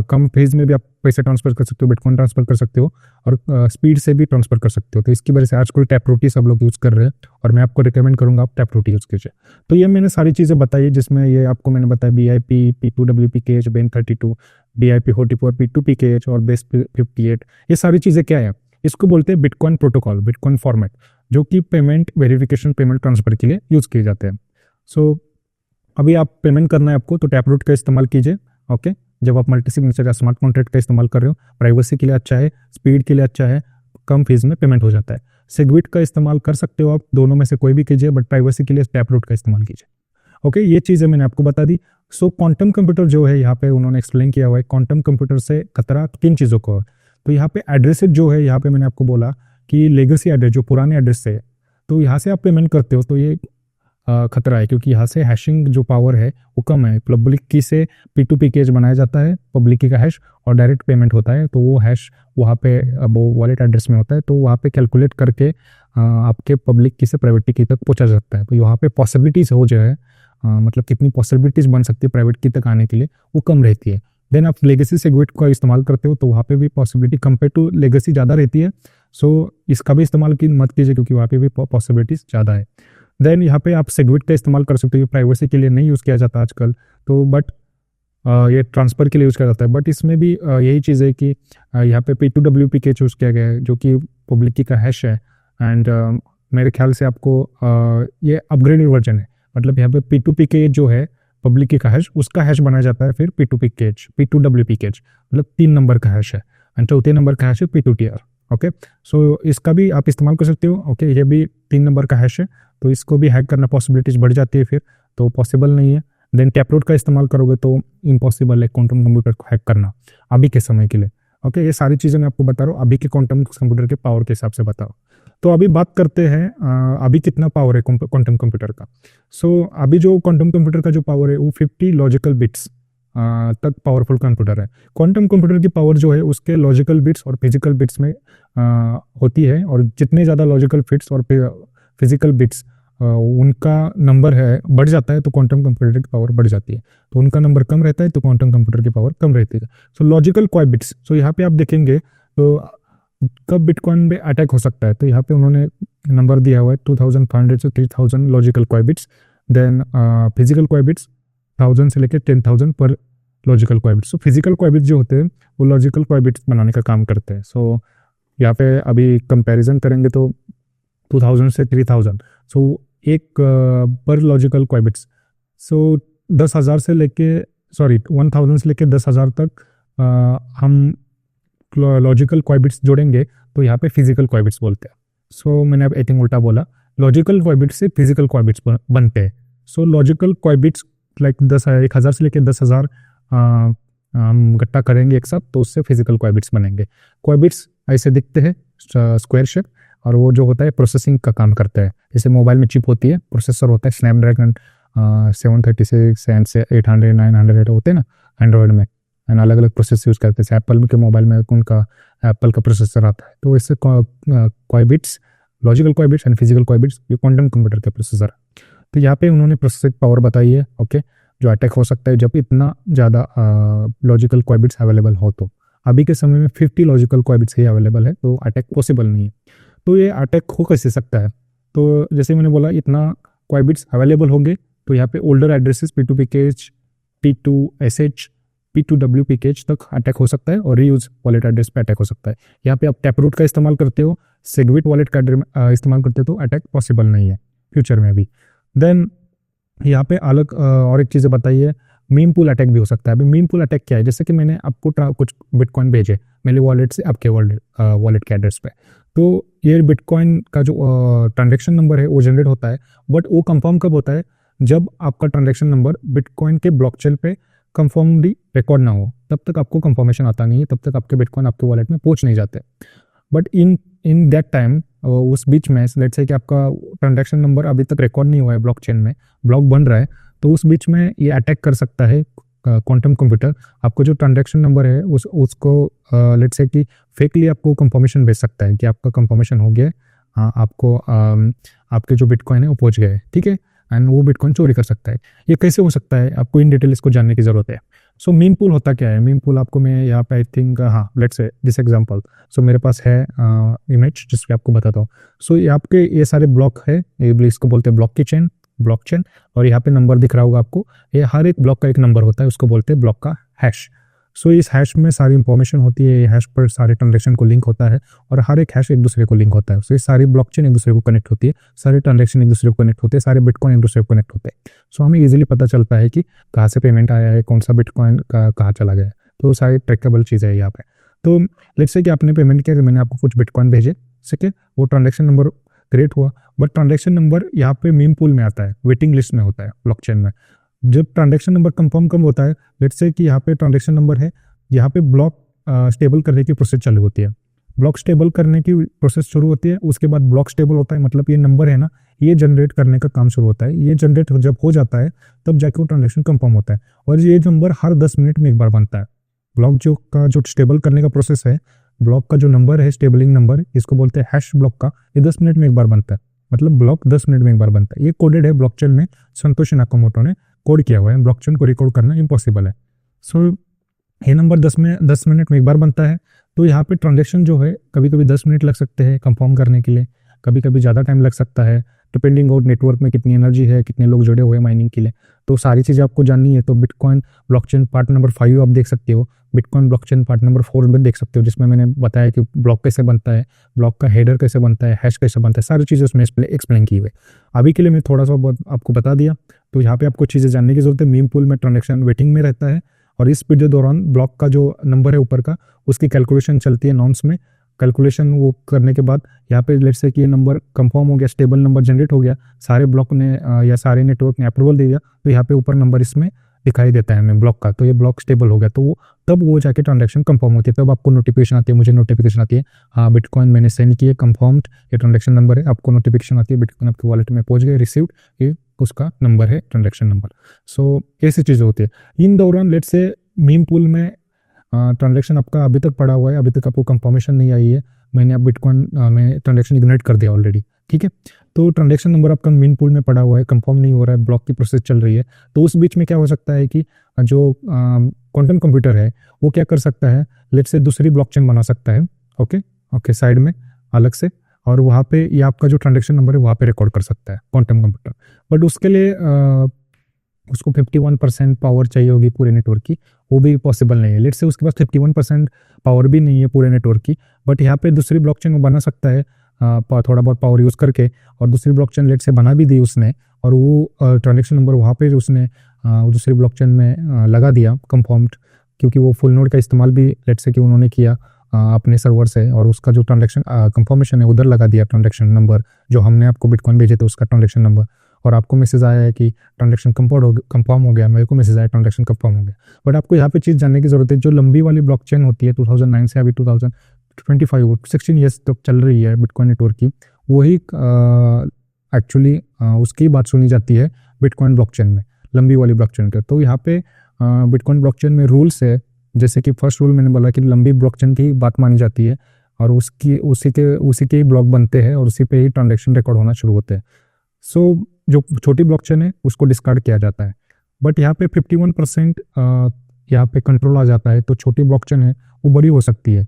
कम फेज में भी आप पैसे ट्रांसफर कर सकते हो, बिटकॉइन ट्रांसफर कर सकते हो, और स्पीड से भी ट्रांसफर कर सकते हो। तो इसकी वजह से आजकल टैप रूट ही सब लोग यूज़ कर रहे हैं, और मैं आपको रिकमेंड करूंगा आप टैप रूट यूज़ कीजिए। तो ये मैंने सारी चीज़ें बताई, जिसमें ये आपको मैंने बताया BIP, P2WPKH, BEN32, BIP44, P2PKH और BES58, ये सारी चीज़ें क्या है, इसको बोलते हैं बिटकॉइन प्रोटोकॉल, बिटकॉइन फॉर्मेट, जो कि पेमेंट वेरिफिकेशन, पेमेंट ट्रांसफर के लिए यूज़ किए जाते हैं। सो अभी आप पेमेंट करना है आपको, तो टैप रूट का इस्तेमाल कीजिए। ओके, जब आप मल्टी सिग्नेचर या स्मार्ट कॉन्ट्रैक्ट का इस्तेमाल कर रहे हो, प्राइवेसी के लिए अच्छा है, स्पीड के लिए अच्छा है, कम फीस में पेमेंट हो जाता है। सेगविट का इस्तेमाल कर सकते हो आप, दोनों में से कोई भी कीजिए, बट प्राइवेसी के लिए टैप रूट का इस्तेमाल कीजिए। ओके, ये चीज़ें मैंने आपको बता दी। सो क्वांटम कंप्यूटर जो है, यहाँ पे उन्होंने एक्सप्लेन किया हुआ है, क्वांटम कंप्यूटर से खतरा किन चीज़ों को है। तो यहाँ पे एड्रेसेज जो है, यहाँ पे मैंने आपको बोला कि लेगेसी एड्रेस, जो पुराने एड्रेस से, तो यहाँ से आप पेमेंट करते हो, तो ये खतरा है, क्योंकि यहाँ से हैशिंग जो पावर है वो कम है। पब्लिक की से P2P कैश बनाया जाता है, पब्लिक की का हैश, और डायरेक्ट पेमेंट होता है, तो वो हैश वहाँ पे अब वो वॉलेट एड्रेस में होता है, तो वहाँ पे कैलकुलेट करके आपके पब्लिक की से प्राइवेट की तक पहुँचा जाता है। तो यहाँ पे पॉसिबिलिटीज़ हो जो है मतलब कितनी पॉसिबिलिटीज़ बन सकती है प्राइवेट की तक आने के लिए, वो कम रहती है। देन आप लेगेसी सेगमेंट का इस्तेमाल करते हो तो वहाँ पे भी पॉसिबिलिटी कंपेयर टू लेगेसी ज़्यादा रहती है। सो इसका भी इस्तेमाल की मत कीजिए, क्योंकि वहाँ पे भी पॉसिबिलिटीज़ ज़्यादा है। देन यहाँ पे आप सेगमेंट का इस्तेमाल कर सकते हो, प्राइवेसी के लिए नहीं यूज़ किया जाता आजकल, तो बट ये ट्रांसफ़र के लिए यूज़ किया जाता है। बट इसमें भी यही चीज़ है कि यहाँ पे P2WP के चूज़ किया गया है, जो कि पब्लिक की का हैश है। एंड मेरे ख्याल से आपको ये अपग्रेडेड वर्जन है, मतलब यहाँ पे P2P के जो है पब्लिक की का हैश, उसका हैश बनाया जाता है फिर P2P कैच, P2WP कैच, मतलब 3 नंबर का हैश है, एंड चौथे नंबर का हैश है P2TR। ओके, सो इसका भी आप इस्तेमाल कर सकते हो। ओके, ये भी 3 नंबर का हैश है, तो इसको भी हैक करना पॉसिबिलिटीज बढ़ जाती है फिर, तो पॉसिबल नहीं है। देन टैपरूट का इस्तेमाल करोगे तो इम्पॉसिबल है क्वांटम कंप्यूटर को हैक करना अभी के समय के लिए। ओके, ये सारी चीज़ें मैं आपको बता रहा हूँ अभी के क्वांटम कंप्यूटर के पावर के हिसाब से बताओ। तो अभी बात करते हैं अभी कितना पावर है क्वांटम कंप्यूटर का। सो अभी जो क्वांटम कंप्यूटर का जो पावर है वो 50 लॉजिकल बिट्स तक पावरफुल कंप्यूटर है। क्वांटम कंप्यूटर की पावर जो है उसके लॉजिकल बिट्स और फिजिकल बिट्स में होती है, और जितने ज़्यादा लॉजिकल बिट्स और फिजिकल बिट्स उनका नंबर है बढ़ जाता है तो क्वांटम कंप्यूटर की पावर बढ़ जाती है, तो उनका नंबर कम रहता है तो क्वांटम कंप्यूटर की पावर कम रहती है। सो लॉजिकल क्वाइ बिट्स, सो यहाँ पे आप देखेंगे तो कब बिटकॉइन पे अटैक हो सकता है, तो यहाँ पे उन्होंने नंबर दिया हुआ है 2500 से 3000 logical qubits. Then physical qubits 1000 से लेकर 10,000 पर logical qubits. So physical qubits जो होते हैं वो लॉजिकल क्वाइ बिट्स बनाने का काम करते हैं। सो यहाँ पे अभी कंपैरिजन करेंगे तो 2000 से 3000, सो एक पर लॉजिकल क्वाइ बिट्स, सो 10,000 से लेके 1000 से लेके 10,000 तक हम लॉजिकल क्वाइ बिट्स जोड़ेंगे तो यहाँ पे फिजिकल क्वाइ बिट्स बोलते हैं। सो मैंने अब आई थिंक उल्टा बोला, लॉजिकल क्वाइ बिट्स से फिजिकल क्वाइ बिट्स बनते हैं। सो लॉजिकल क्वाइ बिट्स लाइक 10,000 से लेकर 10,000 हम इकट्ठा करेंगे एक साथ, तो उससे फिजिकल क्वाइ बिट्स बनेंगे। क्वाइ बिट्स ऐसे दिखते हैं स्क्वायर शेप, और वो जो होता है प्रोसेसिंग का काम करता है। जैसे मोबाइल में चिप होती है, प्रोसेसर होता है स्नैपड्रैगन 736 एंड 800 900 होते हैं ना एंड्रॉयड में, एंड अलग अलग प्रोसेस यूज़ करते हैं। एप्पल के मोबाइल में उनका एप्पल का प्रोसेसर आता है, तो इससे qubits, logical qubits and physical qubits, ये क्वांटम कंप्यूटर के प्रोसेसर है। तो यहाँ पे उन्होंने प्रोसेसिंग पावर बताई है। ओके, जो अटैक हो सकता है जब इतना ज़्यादा लॉजिकल क्वाइ बिट्स अवेलेबल हो, तो अभी के समय में 50 लॉजिकल क्वाइ बिट्स ही अवेलेबल है, तो अटैक पॉसिबल नहीं है। तो ये अटैक हो कैसे सकता है, तो जैसे मैंने बोला इतना क्वाइ बिट्स अवेलेबल होंगे, तो यहाँ पे older addresses P2P catch, P2SH, P2WP catch तक अटैक हो सकता है, और रीयूज वॉलेट एड्रेस पे अटैक हो सकता है। यहाँ पे आप टैपरूट का इस्तेमाल करते हो, सेगविट वॉलेट का इस्तेमाल करते हो, तो अटैक पॉसिबल नहीं है फ्यूचर में भी। देन यहाँ पे अलग और एक चीज़ें बताई है, मीम पूल अटैक भी हो सकता है। अभी मीम पूल अटैक क्या है, जैसे कि मैंने आपको कुछ बिटकॉइन भेजे मेरे वॉलेट से आपके वॉलेट के एड्रेस पे, तो ये बिटकॉइन का जो ट्रांजेक्शन नंबर है वो जनरेट होता है, बट वो कंफर्म कब होता है, जब आपका ट्रांजेक्शन नंबर बिटकॉइन के ब्लॉकचेन पे कंफर्मली रिकॉर्ड ना हो, तब तक आपको कंफर्मेशन आता नहीं है, तब तक आपके बिटकॉइन आपके वॉलेट में पहुंच नहीं जाते। बट इन दैट टाइम, उस बीच में लेट्स से कि आपका ट्रांजेक्शन नंबर अभी तक रिकॉर्ड नहीं हुआ है ब्लॉकचेन में, ब्लॉक बन रहा है, तो उस बीच में ये अटैक कर सकता है क्वांटम कंप्यूटर। आपको जो ट्रांजेक्शन नंबर है उसको लेट्स से कि फेकली आपको कंफर्मेशन भेज सकता है कि आपका कंफर्मेशन हो गया, हाँ आपको आपके जो बिटकॉइन है वो पहुंच गए, ठीक है, एंड वो बिटकॉइन चोरी कर सकता है। ये कैसे हो सकता है, आपको इन डिटेल इसको जानने की जरूरत है। सो मीम पूल होता क्या है, मीम पूल आपको मैं यहाँ पे आई थिंक हाँ लेट्स से दिस एग्जांपल, सो मेरे पास है इमेज जिसपे आपको बताता हूँ। सो ये आपके ये सारे ब्लॉक है, ये इसको बोलते हैं ब्लॉकचेन, और यहाँ पे नंबर दिख रहा होगा आपको, ये हर एक ब्लॉक का एक नंबर होता है, उसको बोलते हैं ब्लॉक का हैश। सो इस हैश में सारी इंफॉर्मेशन होती है, हैश पर सारे ट्रांजेक्शन को लिंक होता है, और हर एक हैश एक दूसरे को लिंक होता है। सो ये सारी ब्लॉकचेन एक दूसरे को कनेक्ट होती है, सारे ट्रांजेक्शन एक दूसरे को कनेक्ट होते हैं, सारे बिटकॉइन एक दूसरे को कनेक्ट होते हैं। सो हमें इजीली पता चलता है कि कहाँ से पेमेंट आया है, कौन सा बिटकॉइन का कहाँ चला गया है, तो सारी ट्रैकेबल चीज़ है यहाँ पे। तो लेट्स से कि आपने पेमेंट किया, मैंने आपको कुछ बिटकॉइन भेजे, ठीक है, वो ट्रांजेक्शन नंबर क्रिएट हुआ, बट ट्रांजेक्शन नंबर यहाँ पे मीम पूल में आता है, वेटिंग लिस्ट में होता है ब्लॉकचेन में। जब ट्रांजेक्शन नंबर कंफर्म कब होता है, लेट्स से कि यहाँ पे ट्रांजेक्शन नंबर है, यहाँ पे ब्लॉक स्टेबल करने की प्रोसेस चालू होती है। ब्लॉक स्टेबल करने की प्रोसेस शुरू होती है, उसके बाद ब्लॉक स्टेबल होता है, मतलब ये नंबर है ना, ये जनरेट करने का काम शुरू होता है। ये जनरेट जब हो जाता है तब जाके वो ट्रांजेक्शन कंफर्म होता है, और ये नंबर हर 10 मिनट में एक बार बनता है। ब्लॉक जो स्टेबल करने का प्रोसेस है, ब्लॉक का जो नंबर है, स्टेबलिंग नंबर, इसको बोलते हैं हैश ब्लॉक का, ये 10 मिनट में एक बार बनता है। मतलब ब्लॉक 10 मिनट में एक बार बनता है। ये कोडेड है ब्लॉकचेन में, संतोषी नाकामोटो ने कोड किया हुआ है। ब्लॉकचेन को रिकॉर्ड करना इम्पॉसिबल है। सो ये नंबर 10 मिनट में एक बार बनता है। तो यहाँ पे ट्रांजेक्शन जो है कभी कभी 10 मिनट लग सकते हैं कंफर्म करने के लिए, कभी कभी ज़्यादा टाइम लग सकता है, डिपेंडिंग ऑन नेटवर्क में कितनी एनर्जी है, कितने लोग जुड़े हुए हैं माइनिंग के लिए। तो सारी चीज़ें आपको जाननी है तो बिटकॉइन ब्लॉकचेन पार्ट नंबर 5 आप देख सकते हो, बिटकॉइन ब्लॉकचेन पार्ट नंबर 4 में देख सकते हो, जिसमें मैंने बताया कि ब्लॉक कैसे बनता है, ब्लॉक का हेडर कैसे बनता है, हैश कैसे बनता है, सारी चीज़ें उसमें एक्सप्लेन की हुई है। अभी के लिए मैं थोड़ा सा बहुत आपको बता दिया। तो यहाँ पे आपको चीज़ें जानने की जरूरत है। मीम पूल में ट्रांजेक्शन वेटिंग में रहता है, और इस पीरियड के दौरान ब्लॉक का जो नंबर है ऊपर का, उसकी कैलकुलेशन चलती है नॉन्स में। कैलकुलेशन वो करने के बाद यहाँ पे लेट्स से कि ये नंबर कंफर्म हो गया, स्टेबल नंबर जनरेट हो गया, सारे ब्लॉक ने या सारे नेटवर्क ने अप्रूवल दे दिया, तो यहाँ पे ऊपर नंबर इसमें दिखाई देता है हमें ब्लॉक का। तो ये ब्लॉक स्टेबल हो गया, तो तब वो जाके ट्रांजेक्शन कंफर्म होती है। तब आपको नोटिफिकेशन आती है, मुझे नोटिफिकेशन आती है, हाँ बिटकॉइन मैंने सेंड किए, कंफर्म्ड, ये ट्रांजेक्शन नंबर है। आपको नोटिफिकेशन आती है बिटकॉइन आपके वॉलेट में पहुंच गए, रिसीव्ड, ये उसका नंबर है, ट्रांजेक्शन नंबर। सो ऐसी चीज़ें होती है। इन दौरान लेट्स से मीम पूल में ट्रांजेक्शन आपका अभी तक पड़ा हुआ है, अभी तक आपको कंफर्मेशन नहीं आई है, मैंने अब बिटकॉइन में ट्रांजेक्शन इग्नोरेट कर दिया ऑलरेडी, ठीक है। तो ट्रांजेक्शन नंबर आपका मीन पूल में पड़ा हुआ है, कंफर्म नहीं हो रहा है, ब्लॉक की प्रोसेस चल रही है। तो उस बीच में क्या हो सकता है कि जो क्वांटम कंप्यूटर है वो क्या कर सकता है, लेट्स से दूसरी ब्लॉकचेन बना सकता है, ओके साइड में अलग से, और वहाँ पे ये आपका जो ट्रांजेक्शन नंबर है वहाँ पे रिकॉर्ड कर सकता है क्वांटम कंप्यूटर। बट उसके लिए उसको 51% पावर चाहिए होगी पूरे नेटवर्क की, वो भी पॉसिबल नहीं है। लेट्स से उसके पास 51% पावर भी नहीं है पूरे नेटवर्क की, बट यहाँ पे दूसरी ब्लॉकचेन वो बना सकता है थोड़ा बहुत पावर यूज़ करके, और दूसरी ब्लॉकचेन लेट से बना भी दी उसने, और वो ट्रांजेक्शन नंबर वहाँ पे उसने दूसरी ब्लॉकचेन में लगा दिया कंफर्म्ड, क्योंकि वो फुल नोड का इस्तेमाल भी लेट से कि उन्होंने किया अपने सर्वर से, और उसका जो ट्रांजेक्शन कंफर्मेशन है उधर लगा दिया ट्रांजेक्शन नंबर, जो हमने आपको बिटकॉइन भेजे थे उसका ट्रांजेक्शन नंबर, और आपको मैसेज आया है कि ट्रांजेक्शन कंफर्म हो गया, मेरे को मैसेज आया ट्रांजेक्शन कंफर्म हो गया। बट आपको यहाँ पे चीज़ जानने की जरूरत है, जो लंबी वाली ब्लॉकचेन होती है 2009 से अभी 2025 16 ईयर्स तक चल रही है बिटकॉइन नेटवर्क की, वही एक्चुअली उसकी बात सुनी जाती है बिटकॉइन ब्लॉकचेन में, लंबी वाली ब्लॉकचेन का। तो यहाँ पे बिटकॉइन ब्लॉकचेन में रूल्स है, जैसे कि फर्स्ट रूल मैंने बोला कि लंबी ब्लॉकचेन की बात मानी जाती है, और उसी के ही ब्लॉक बनते हैं, और उसी पे ही ट्रांजेक्शन रिकॉर्ड होना शुरू होते हैं। सो जो छोटी ब्लॉकचेन है उसको डिस्कार्ड किया जाता है। बट यहाँ पे 51% यहाँ पे कंट्रोल आ जाता है, तो छोटी ब्लॉकचेन है वो बड़ी हो सकती है,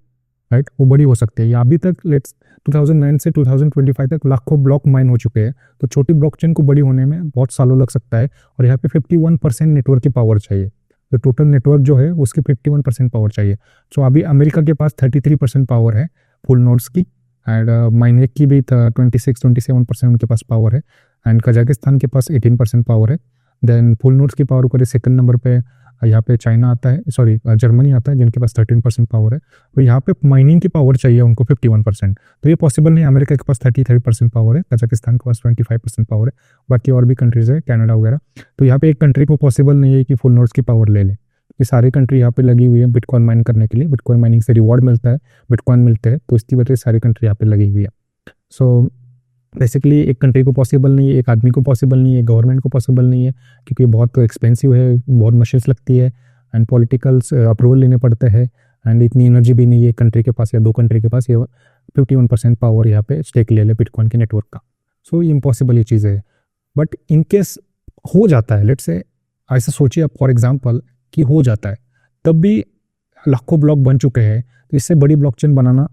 राइट, वो बड़ी हो सकती है। या अभी तक लेट्स 2009 से 2025 तक लाखों ब्लॉक माइन हो चुके हैं, तो छोटी ब्लॉकचेन को बड़ी होने में बहुत सालों लग सकता है। और यहाँ पे 51% नेटवर्क की पावर चाहिए, तो टोटल नेटवर्क जो है उसकी 51% पावर चाहिए। सो अभी अमेरिका के पास 33% पावर है फुल नोड्स की, एंड माइनेक की भी 26-27% उनके पास पावर है, एंड कजाकिस्तान के पास 18% पावर है। देन फुल नोड्स की पावर ऊपर सेकंड नंबर पे यहाँ पे चाइना आता है, सॉरी जर्मनी आता है, जिनके पास 13% पावर है। तो यहाँ पे माइनिंग की पावर चाहिए उनको 51%, तो ये पॉसिबल नहीं। अमेरिका के पास 33% पावर है, कजाकिस्तान के पास 25% पावर है, बाकी और भी कंट्रीज है, कनाडा वगैरह। तो यहाँ पे एक कंट्री को पॉसिबल नहीं है कि फुल नोड्स की पावर ले ले। ये सारी कंट्री यहाँ पे लगी हुई है बिटकॉइन माइन करने के लिए, बिटकॉइन माइनिंग से रिवॉर्ड मिलता है, बिटकॉइन मिलते हैं, तो इसकी वजह से सारी कंट्री यहाँ पे लगी हुई है। सो बेसिकली एक कंट्री को पॉसिबल नहीं है, एक आदमी को पॉसिबल नहीं है, गवर्नमेंट को पॉसिबल नहीं है, क्योंकि बहुत एक्सपेंसिव है, बहुत मशीन्स लगती है, एंड पॉलिटिकल्स अप्रूवल लेने पड़ते हैं, एंड इतनी एनर्जी भी नहीं है कंट्री के पास या दो कंट्री के पास ये 51% पावर यहाँ पे स्टेक ले ले बिटकॉइन के नेटवर्क का। सो ये इम्पॉसिबल ये चीज़ है। बट इनकेस हो जाता है, लेट्स से ऐसा सोचिए आप फॉर एग्जाम्पल कि हो जाता है, तब भी लाखों ब्लॉक बन चुके हैं, तो इससे बड़ी ब्लॉकचेन बनाना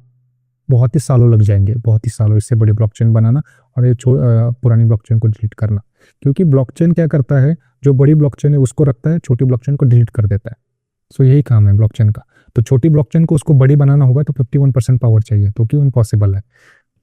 बहुत ही सालों लग जाएंगे, बहुत ही सालों इससे बड़ी ब्लॉकचेन बनाना, और ये पुरानी ब्लॉकचेन को डिलीट करना। क्योंकि ब्लॉकचेन क्या करता है, जो बड़ी ब्लॉकचेन है उसको रखता है, छोटी ब्लॉकचेन को डिलीट कर देता है। सो यही काम है ब्लॉकचेन का। तो छोटी ब्लॉकचेन को उसको बड़ी बनाना होगा तो 51% पावर चाहिए, तो क्यों इम्पॉसिबल है।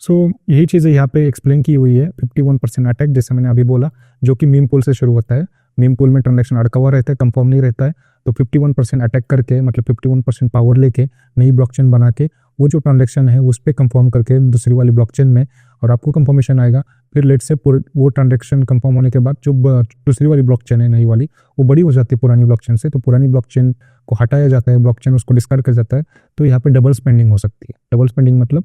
सो यही चीज़ें यहाँ पे एक्सप्लेन की हुई है। 51% अटैक, जैसे मैंने अभी बोला, जो कि मीम पूल से शुरू होता है। मीम पूल में ट्रांजेक्शन अटका हुआ रहता है, कंफर्म नहीं रहता है, तो 51% अटैक करके, मतलब 51% पावर लेके नई ब्लॉकचेन बना के वो जो ट्रांजेक्शन है उस पर कंफर्म करके दूसरी वाली ब्लॉकचेन में, और आपको कंफर्मेशन आएगा फिर लेट से वो ट्रांजेक्शन कंफर्म होने के बाद जो दूसरी वाली ब्लॉकचेन है नई वाली, वो बड़ी हो जाती है पुरानी ब्लॉकचेन से, तो पुरानी ब्लॉकचेन को हटाया जाता है, ब्लॉकचेन उसको डिस्कार्ड कर जाता है। तो यहाँ पे डबल स्पेंडिंग हो सकती है। डबल स्पेंडिंग मतलब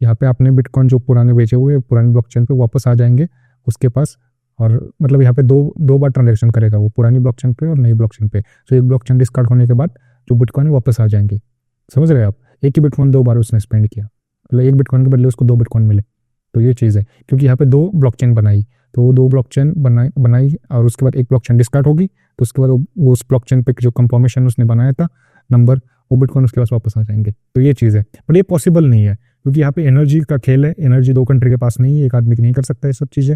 यहाँ पे आपने बिटकॉइन जो पुराने बेचे हुए पुरानी ब्लॉकचेन पे वापस आ जाएंगे उसके पास, और मतलब यहाँ पे दो बार ट्रांजेक्शन करेगा वो, पुरानी ब्लॉकचेन पे और नई ब्लॉकचेन पे। तो एक ब्लॉकचेन डिस्कार्ड होने के बाद जो बिटकॉइन वापस आ जाएंगे। समझ रहे हैं आप? एक ही बिटकॉइन 2 बार उसने स्पेंड किया, मतलब एक बिटकॉइन के बदले उसको 2 बिटकॉइन मिले। तो ये चीज़ है, क्योंकि यहाँ पे 2 ब्लॉकचेन बनाई, तो वो 2 ब्लॉकचेन बनाई और उसके बाद एक ब्लॉकचेन डिस्कार्ड होगी, तो उसके बाद वो उस ब्लॉकचेन पे जो कंफर्मेशन उसने बनाया था नंबर, वो बिटकॉइन उसके पास वापस आ जाएंगे। तो ये चीज़ है, पर ये पॉसिबल नहीं है क्योंकि यहाँ पे एनर्जी का खेल है। एनर्जी 2 कंट्री के पास नहीं है, एक आदमी नहीं कर सकता ये सब चीज़ें।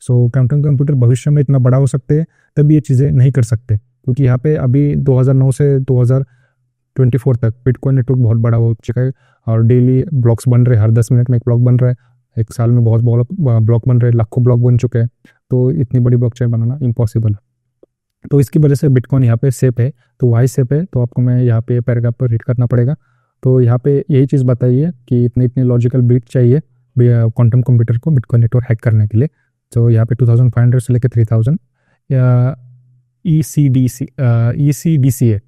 सो क्वांटम कंप्यूटर भविष्य में इतना बड़ा हो सकते हैं, तब ये चीज़ें नहीं कर सकते, क्योंकि यहाँ पे अभी 2009 से 2024 तक बिटकॉइन नेटवर्क बहुत बड़ा हो चुका है और डेली ब्लॉक्स बन रहे हैं, हर 10 मिनट में एक ब्लॉक बन रहा है, एक साल में बहुत ब्लॉक बन रहे हैं, लाखों ब्लॉक बन चुके हैं। तो इतनी बड़ी ब्लॉकचेन बनाना इम्पॉसिबल है। तो इसकी वजह से बिटकॉइन यहाँ पे सेफ है। तो वाई सेफ है, तो आपको मैं यहाँ पे पैराग्राफ पर रीड करना पड़ेगा। तो यहाँ पे यही चीज़ बताइए कि इतने लॉजिकल बीट चाहिए क्वांटम कंप्यूटर को बिटकॉइन नेटवर्क हैक करने के लिए। तो यहाँ पे 2500 से लेकर 3000 ECDCA।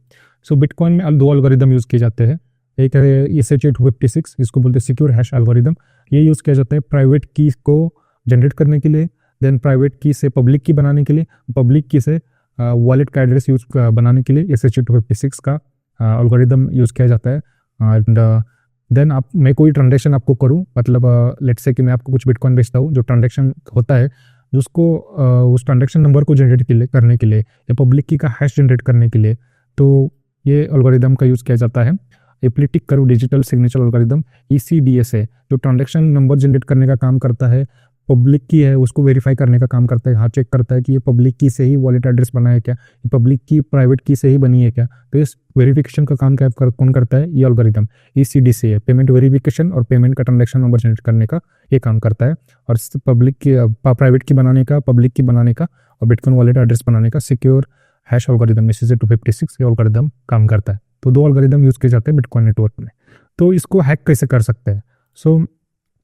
सो बिटकॉइन में 2 एल्गोरिदम यूज़ किए जाते हैं। एक है SHA-256, इसको बोलते हैं सिक्योर हैश एल्गोरिदम। ये यूज़ किया जाता है प्राइवेट की को जनरेट करने के लिए, देन प्राइवेट की से पब्लिक की बनाने के लिए, पब्लिक की से वॉलेट का एड्रेस यूज बनाने के लिए SHA-256 का एल्गोरिदम यूज़ किया जाता है। एंड देन मैं कोई ट्रांजेक्शन आपको करूं, मतलब लेट्स से कि मैं आपको कुछ बिटकॉइन बेचता हूं, जो ट्रांजेक्शन होता है जिसको उस ट्रांजेक्शन नंबर को जनरेट करने के लिए या पब्लिक की का हैश जनरेट करने के लिए, तो ये एल्गोरिदम का यूज़ किया जाता है। एप्लिटिक करो डिजिटल सिग्नेचर एल्गोरिदम ECDSA, जो ट्रांजेक्शन नंबर जनरेट करने का काम करता है, पब्लिक की है उसको वेरीफाई करने का काम करता है। हाँ, चेक करता है कि ये पब्लिक की से ही वॉलेट एड्रेस बना है क्या, ये पब्लिक की प्राइवेट की से ही बनी है क्या। तो इस वेरिफिकेशन का काम कौन करता है? ये एल्गोरिदम ECDCA, पेमेंट वेरिफिकेशन और पेमेंट का ट्रांजेक्शन नंबर जनरेट करने का ये काम करता है। और पब्लिक की प्राइवेट की बनाने का, पब्लिक की बनाने का और बिटकॉइन वॉलेट एड्रेस बनाने का सिक्योर हैश एल्गोरिदम SHA-256 ये एल्गोरिदम काम करता है। तो 2 एल्गोरिदम यूज़ किए जाते हैं बिटकॉइन नेटवर्क में। तो इसको हैक कैसे कर सकते हैं? सो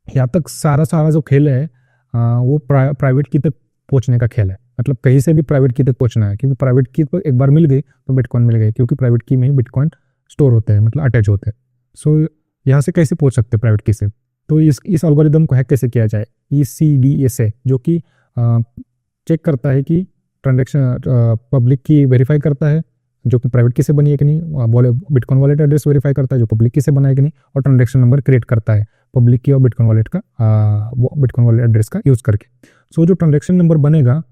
यहाँ तक सारा जो खेल है वो प्राइवेट की तक पहुँचने का खेल है। मतलब कहीं से भी प्राइवेट की तक पहुँचना है, क्योंकि प्राइवेट की तो एक बार मिल गई तो बिटकॉइन मिल गई, क्योंकि प्राइवेट की में ही बिटकॉइन स्टोर होते हैं, मतलब अटैच होते हैं। सो यहाँ से कैसे पहुँच सकते हैं प्राइवेट की से? तो इस एल्गोरिदम को हैक कैसे किया जाए? ECDSA, जो कि चेक करता है कि ट्रांजेक्शन पब्लिक की वेरीफाई करता है जो कि प्राइवेट की से बनी है कि नहीं, बिटकॉइन वॉलेट एड्रेस वेरीफाई करता है जो पब्लिक की से बना है कि नहीं, और ट्रांजेक्शन नंबर क्रिएट करता है पब्लिक की और बिटकॉइन वॉलेट का बिटकॉइन वॉलेट एड्रेस का यूज़ करके। सो जो ट्रांजेक्शन नंबर बनेगा,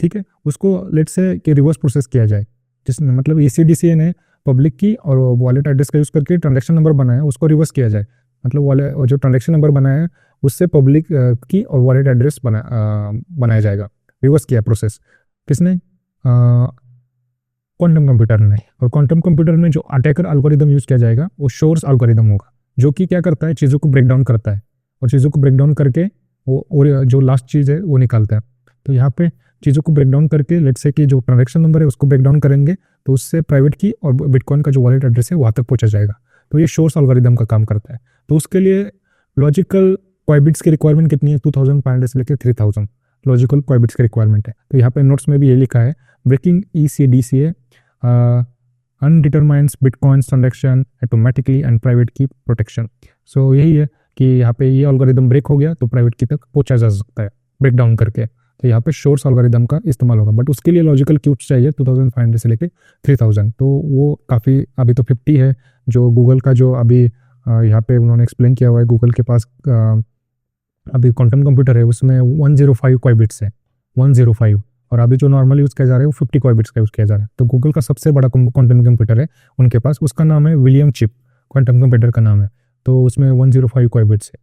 ठीक है, उसको लेट्स से कि रिवर्स प्रोसेस किया जाए, जिसमें मतलब ECDCA ने पब्लिक की और वॉलेट एड्रेस का यूज़ करके ट्रांजेक्शन नंबर बनाया, उसको रिवर्स किया जाए। मतलब वॉलेट जो ट्रांजेक्शन नंबर बनाया है उससे पब्लिक की और वॉलेट एड्रेस बनाया जाएगा। रिवर्स किया प्रोसेस किसने? क्वांटम कंप्यूटर ने। और क्वांटम कंप्यूटर में जो अटैकर एल्गोरिदम यूज़ किया जाएगा वो शोर्स एल्गोरिदम होगा, जो कि क्या करता है, चीज़ों को ब्रेक डाउन करता है और चीज़ों को ब्रेक डाउन करके वो और जो लास्ट चीज़ है वो निकालता है। तो यहाँ पे चीज़ों को ब्रेक डाउन करके लेट्स से कि जो ट्रांजेक्शन नंबर है उसको ब्रेक डाउन करेंगे, तो उससे प्राइवेट की और बिटकॉइन का जो वॉलेट एड्रेस है वहाँ तक पहुँचा जाएगा। तो ये शोर्स एल्गोरिदम का काम करता है। तो उसके लिए लॉजिकल क्वाइबिट्स की रिक्वायरमेंट कितनी है? 2500 से लेकर 3000 लॉजिकल क्वाइबिट्स की रिक्वायरमेंट है। तो यहाँ पे नोट्स में भी ये लिखा है, breaking ECDCA undermines bitcoin transaction automatically and private key protection. So यही है कि यहाँ पे ये एल्गोरिदम ब्रेक हो गया तो प्राइवेट की तक पहुँचा जा सकता है ब्रेक डाउन करके। तो यहाँ पे शोर्स एल्गोरिदम का इस्तेमाल होगा, बट उसके लिए लॉजिकल क्यूब्स चाहिए 2500 से लेकर 3000। तो वो काफ़ी, अभी तो 50 है जो गूगल का जो अभी यहाँ पे उन्होंने एक्सप्लेन किया हुआ है। गूगल के पास अभी क्वांटम कंप्यूटर है उसमें 105 क्वाइबिट्स है, 105, और अभी जो नॉर्मल यूज़ किया जा रहा है वो 50 क्वाइबिट्स का यूज़ किया जा रहा है। तो गूगल का सबसे बड़ा क्वांटम कंप्यूटर है उनके पास, उसका नाम है विलियम चिप, क्वांटम कंप्यूटर का नाम है। तो उसमें 105 क्वाइबिट्स है।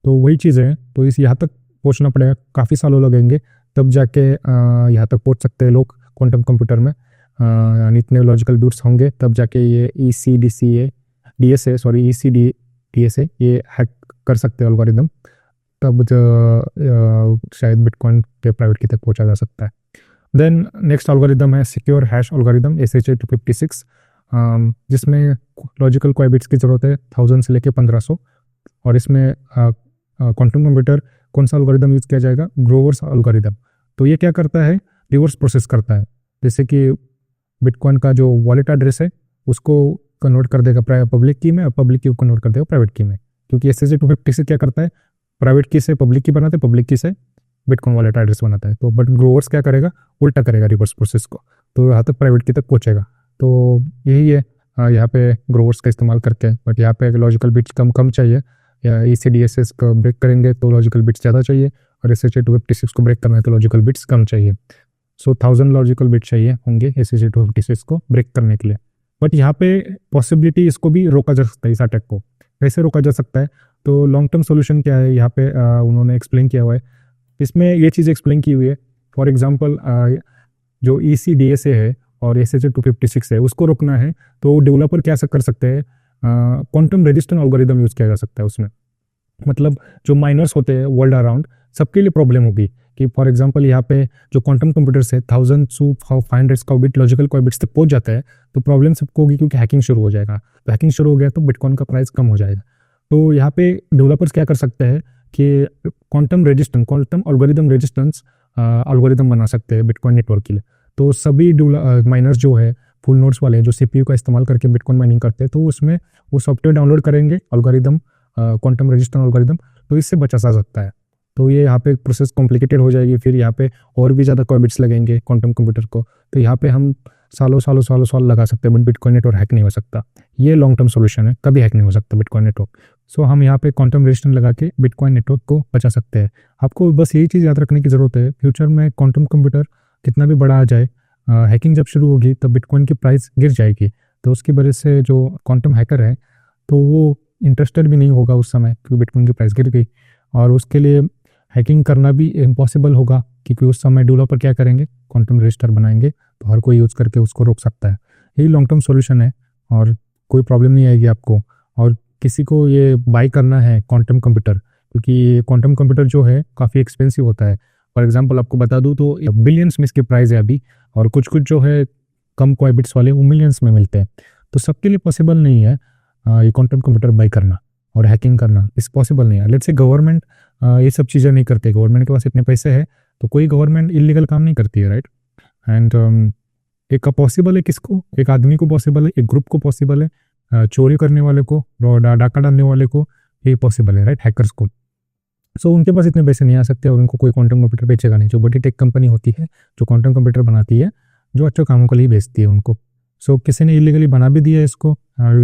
तो वही चीज़ है, तो इस यहाँ तक पहुँचना पड़ेगा, काफ़ी सालों लगेंगे तब जाके यहाँ तक पहुँच सकते हैं लोग क्वांटम कंप्यूटर में। यानी इतने लॉजिकल बिट्स होंगे तब जाके ये ECDSA ये हैक कर सकते हैं एल्गोरिदम, तब शायद बिटकॉइन पे प्राइवेट की तक पहुँचा जा सकता है। देन नेक्स्ट एल्गोरिदम है सिक्योर हैश एल्गोरिदम SHA-256, जिसमें लॉजिकल क्वाइबिट्स की ज़रूरत है 1000 से लेकर 1500, और इसमें क्वांटम कंप्यूटर कौन सा एल्गोरिदम यूज़ किया जाएगा? Growers algorithm. तो ये क्या करता है? रिवर्स प्रोसेस करता है। जैसे कि बिटकॉइन का जो वॉलेट एड्रेस है उसको कन्वर्ट कर देगा पब्लिक की में, और पब्लिक की को कन्वर्ट कर देगा प्राइवेट की में, क्योंकि SEC-256 क्या करता है? प्राइवेट की से पब्लिक की बनाता है, पब्लिक की से बिटकॉइन वॉलेट एड्रेस बनाता है। तो बट ग्रोवर्स क्या करेगा? उल्टा करेगा रिवर्स प्रोसेस को, तो यहाँ तक प्राइवेट की तक पहुँचेगा। तो यही है यहाँ पे ग्रोवर्स का इस्तेमाल करके। बट यहाँ पे लॉजिकल बिट्स कम चाहिए, या ECDSS को ब्रेक करेंगे तो लॉजिकल बिट्स ज़्यादा चाहिए, और SHA-256 को ब्रेक करना है तो लॉजिकल बिट्स कम चाहिए। सो 1000 लॉजिकल बिट्स चाहिए होंगे SHA-256 को ब्रेक करने के लिए। बट यहाँ पे पॉसिबिलिटी इसको भी रोका जा सकता है, इस अटैक को कैसे रोका जा सकता है? तो लॉन्ग टर्म सोल्यूशन क्या है यहाँ पे उन्होंने एक्सप्लेन किया हुआ है। इसमें ये चीज़ एक्सप्लेन की हुई है। फॉर एग्जांपल जो ECDSA है और SHA-256 है उसको रोकना है तो डेवलपर क्या कर सकते हैं? क्वांटम रेजिस्टेंट एल्गोरिदम यूज़ किया जा सकता है उसमें। मतलब जो माइनर्स होते हैं वर्ल्ड अराउंड, सबके लिए प्रॉब्लम होगी कि फॉर एग्जांपल यहाँ पे जो क्वांटम कंप्यूटर्स है 1000 टू 500 क्यूबिट लॉजिकल क्यूबिट्स तक पहुंच जाता है, तो प्रॉब्लम सबको होगी क्योंकि हैकिंग शुरू हो जाएगा। तो हैकिंग शुरू हो गया तो बिटकॉइन का प्राइस कम हो जाएगा। तो यहाँ पे डेवलपर्स क्या कर सकते हैं कि क्वांटम एल्गोरिदम रेजिस्टेंस एल्गोरिदम बना सकते हैं बिटकॉइन नेटवर्क के लिए। तो सभी माइनर्स जो है फुल नोड्स वाले जो CPU का इस्तेमाल करके बिटकॉइन माइनिंग करते हैं, तो उसमें वो सॉफ्टवेयर डाउनलोड करेंगे एल्गोरिदम, क्वांटम रेजिस्टेंट एल्गोरिदम, तो इससे बचा जा सकता है। तो ये यहाँ पे प्रोसेस कॉम्प्लिकेटेड हो जाएगी, फिर यहाँ पे और भी ज़्यादा क्यूबिट्स लगेंगे क्वांटम कंप्यूटर को, तो यहाँ पे हम सालों लगा सकते हैं, बट बिटकॉइन नेटवर्क हैक नहीं हो सकता। ये लॉन्ग टर्म सोल्यूशन है, कभी हैक नहीं हो सकता बिटकॉइन नेटवर्क। सो हम यहाँ पे क्वांटम रेजिस्टेंस लगा के बिटकॉइन नेटवर्क को बचा सकते हैं। आपको बस यही चीज़ याद रखने की ज़रूरत है, फ्यूचर में क्वांटम कंप्यूटर कितना भी बड़ा आ जाए, हैकिंग जब शुरू होगी तब बिटकॉइन की प्राइस गिर जाएगी। तो उसकी वजह से जो क्वांटम हैकर है तो वो इंटरेस्टेड भी नहीं होगा उस समय, क्योंकि बिटकॉइन की प्राइस गिर गई, और उसके लिए हैकिंग करना भी इम्पॉसिबल होगा, क्योंकि उस समय डेवलपर क्या करेंगे? क्वांटम रजिस्टर बनाएंगे, तो हर कोई यूज़ करके उसको रोक सकता है। यही लॉन्ग टर्म सॉल्यूशन है, और कोई प्रॉब्लम नहीं आएगी आपको। और किसी को ये बाई करना है क्वांटम कंप्यूटर, क्योंकि क्वांटम कंप्यूटर जो है काफ़ी एक्सपेंसिव होता है। फॉर एग्जांपल आपको बता दूं तो बिलियंस में इसकी प्राइस है अभी, और कुछ जो है कम क्यूबिट्स वाले वो मिलियंस में मिलते हैं। तो सबके लिए पॉसिबल नहीं है ये क्वांटम कंप्यूटर बाई करना और हैकिंग करना, इस पॉसिबल नहीं है। लेट्स से गवर्नमेंट ये सब चीज़ें नहीं करते, गवर्नमेंट के पास इतने पैसे हैं तो कोई गवर्नमेंट इलीगल काम नहीं करती है, राइट। एंड एक पॉसिबल है किसको? एक आदमी को पॉसिबल है, एक ग्रुप को पॉसिबल है, चोरी करने वाले को, डाका डालने वाले को ये पॉसिबल है, राइट, हैकर्स को। सो उनके पास इतने पैसे नहीं आ सकते और उनको कोई क्वांटम कंप्यूटर बेचेगा नहीं। जो बड़ी टेक कंपनी होती है जो क्वांटम कंप्यूटर बनाती है, जो अच्छे कामों के लिए बेचती है उनको। सो किसी ने इलीगली बना भी दिया इसको,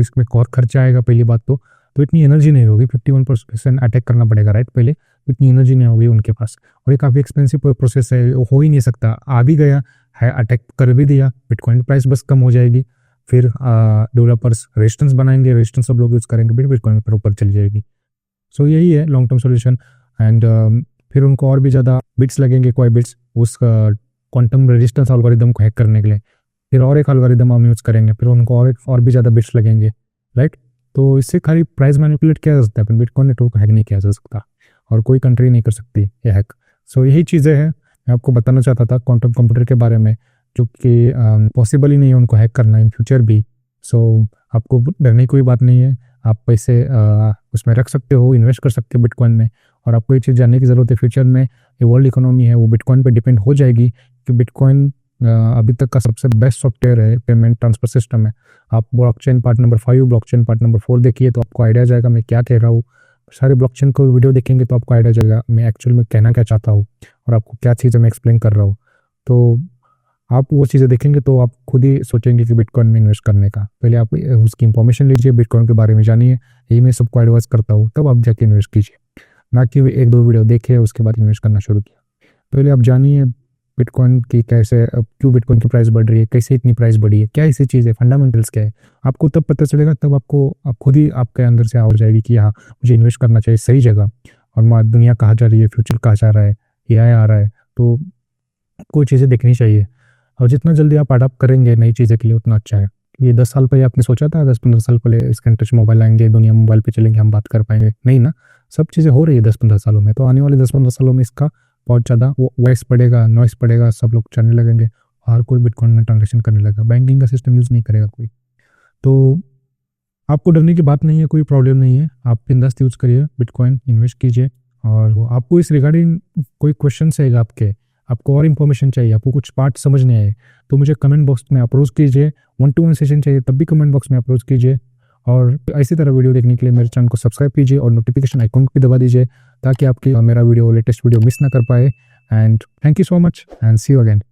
इसमें और खर्चा आएगा पहली बात तो इतनी एनर्जी नहीं होगी, 51% अटैक करना पड़ेगा, राइट, पहले इतनी एनर्जी नहीं होगी उनके पास, और ये काफ़ी एक्सपेंसिव प्रोसेस है, हो ही नहीं सकता। आ भी गया है, अटैक कर भी दिया, बिटकॉइन प्राइस बस कम हो जाएगी, फिर डेवलपर्स रेजिस्टेंस बनाएंगे, रेजिस्टेंस सब लोग यूज़ करेंगे, फिर बिटकॉइन पर ऊपर चली जाएगी। सो यही है लॉन्ग टर्म सोल्यूशन। एंड फिर उनको और भी ज़्यादा बिट्स लगेंगे, कोई बिट्स उस क्वांटम रेजिस्टेंस एल्गोरिदम को हैक करने के लिए, फिर और एक एल्गोरिदम हम यूज़ करेंगे, फिर उनको और भी ज़्यादा बिट्स लगेंगे, राइट। तो इससे खाली प्राइस मैनिपुलेट किया जा सकता है, बिटकॉइन नेटवर्क को हैक नहीं किया जा सकता, और कोई कंट्री नहीं कर सकती ये हैक। सो यही चीज़ें हैं मैं आपको बताना चाहता था क्वांटम कंप्यूटर के बारे में, जो कि पॉसिबल ही नहीं है उनको हैक करना इन फ्यूचर भी। सो आपको डरने की कोई बात नहीं है, आप पैसे उसमें रख सकते हो, इन्वेस्ट कर सकते हो बिटकॉइन में। और आपको ये चीज़ जानने की ज़रूरत है, फ्यूचर में ये वर्ल्ड इकोनॉमी है वो बिटकॉइन पे डिपेंड हो जाएगी, कि बिटकॉइन अभी तक का सबसे बेस्ट सॉफ्टवेयर है, पेमेंट ट्रांसफर सिस्टम है। आप blockchain part number 5, blockchain part number 4 देखिए तो आपको आइडिया जाएगा मैं क्या कह रहा हूँ। सारे ब्लॉकचेन को वीडियो देखेंगे तो आपको आइडिया जाएगा मैं एक्चुअल में कहना क्या चाहता हूँ और आपको क्या चीज़ें मैं एक्सप्लेन कर रहा हूँ। तो आप वो चीज़ें देखेंगे तो आप खुद ही सोचेंगे कि बिटकॉइन में इन्वेस्ट करने का। पहले आप उसकी इंफॉर्मेशन लीजिए, बिटकॉइन के बारे में जानिए, यही मैं सबको एडवाइस करता हूँ, तब आप जाके इन्वेस्ट कीजिए, ना कि 1-2 वीडियो देखे उसके बाद इन्वेस्ट करना शुरू किया। पहले आप जानिए बिटकॉइन की कैसे, क्यों बिटकॉइन की प्राइस बढ़ रही है, कैसे इतनी प्राइस बढ़ी है, क्या ऐसी चीज़ है, फंडामेंटल्स क्या है, आपको तब पता चलेगा। तब आपको आप खुद ही आपके अंदर से हो जाएगी कि हाँ मुझे इन्वेस्ट करना चाहिए सही जगह। और दुनिया कहाँ जा रही है, फ्यूचर कहाँ जा रहा है, AI आ रहा है, तो कोई चीज़ें देखनी चाहिए। और जितना जल्दी आप अडाप्ट करेंगे नई चीज़ें के लिए उतना अच्छा है। ये 10 साल पहले आपने सोचा था 10-15 साल पहले स्क्रीन टच मोबाइल आएंगे, दुनिया मोबाइल पे चलेंगे, हम बात कर पाएंगे? नहीं ना, सब चीज़ें हो रही है 10-15 सालों में। तो आने वाले 10-15 सालों में इसका बहुत ज़्यादा वॉइस पड़ेगा, नॉइस पड़ेगा, सब लोग चलने लगेंगे, हर कोई बिटकॉइन में ट्रांजेक्शन करने लगेगा, बैंकिंग का सिस्टम यूज़ नहीं करेगा कोई। तो आपको डरने की बात नहीं है, कोई प्रॉब्लम नहीं है, आप बिंदास यूज़ करिए बिटकॉइन, इन्वेस्ट कीजिए और आपको इस रिगार्डिंग कोई क्वेश्चन है आपके, आपको और इन्फॉर्मेशन चाहिए, आपको कुछ पार्ट समझने आए, तो मुझे कमेंट बॉक्स में अप्रोच कीजिए। 1-to-1 सेशन चाहिए तब भी कमेंट बॉक्स में अप्रोच कीजिए। और इसी तरह वीडियो देखने के लिए मेरे चैनल को सब्सक्राइब कीजिए और नोटिफिकेशन आइकॉन को भी दबा दीजिए ताकि आपकी मेरा वीडियो लेटेस्ट वीडियो मिस ना कर पाए। And thank you so much and see you again.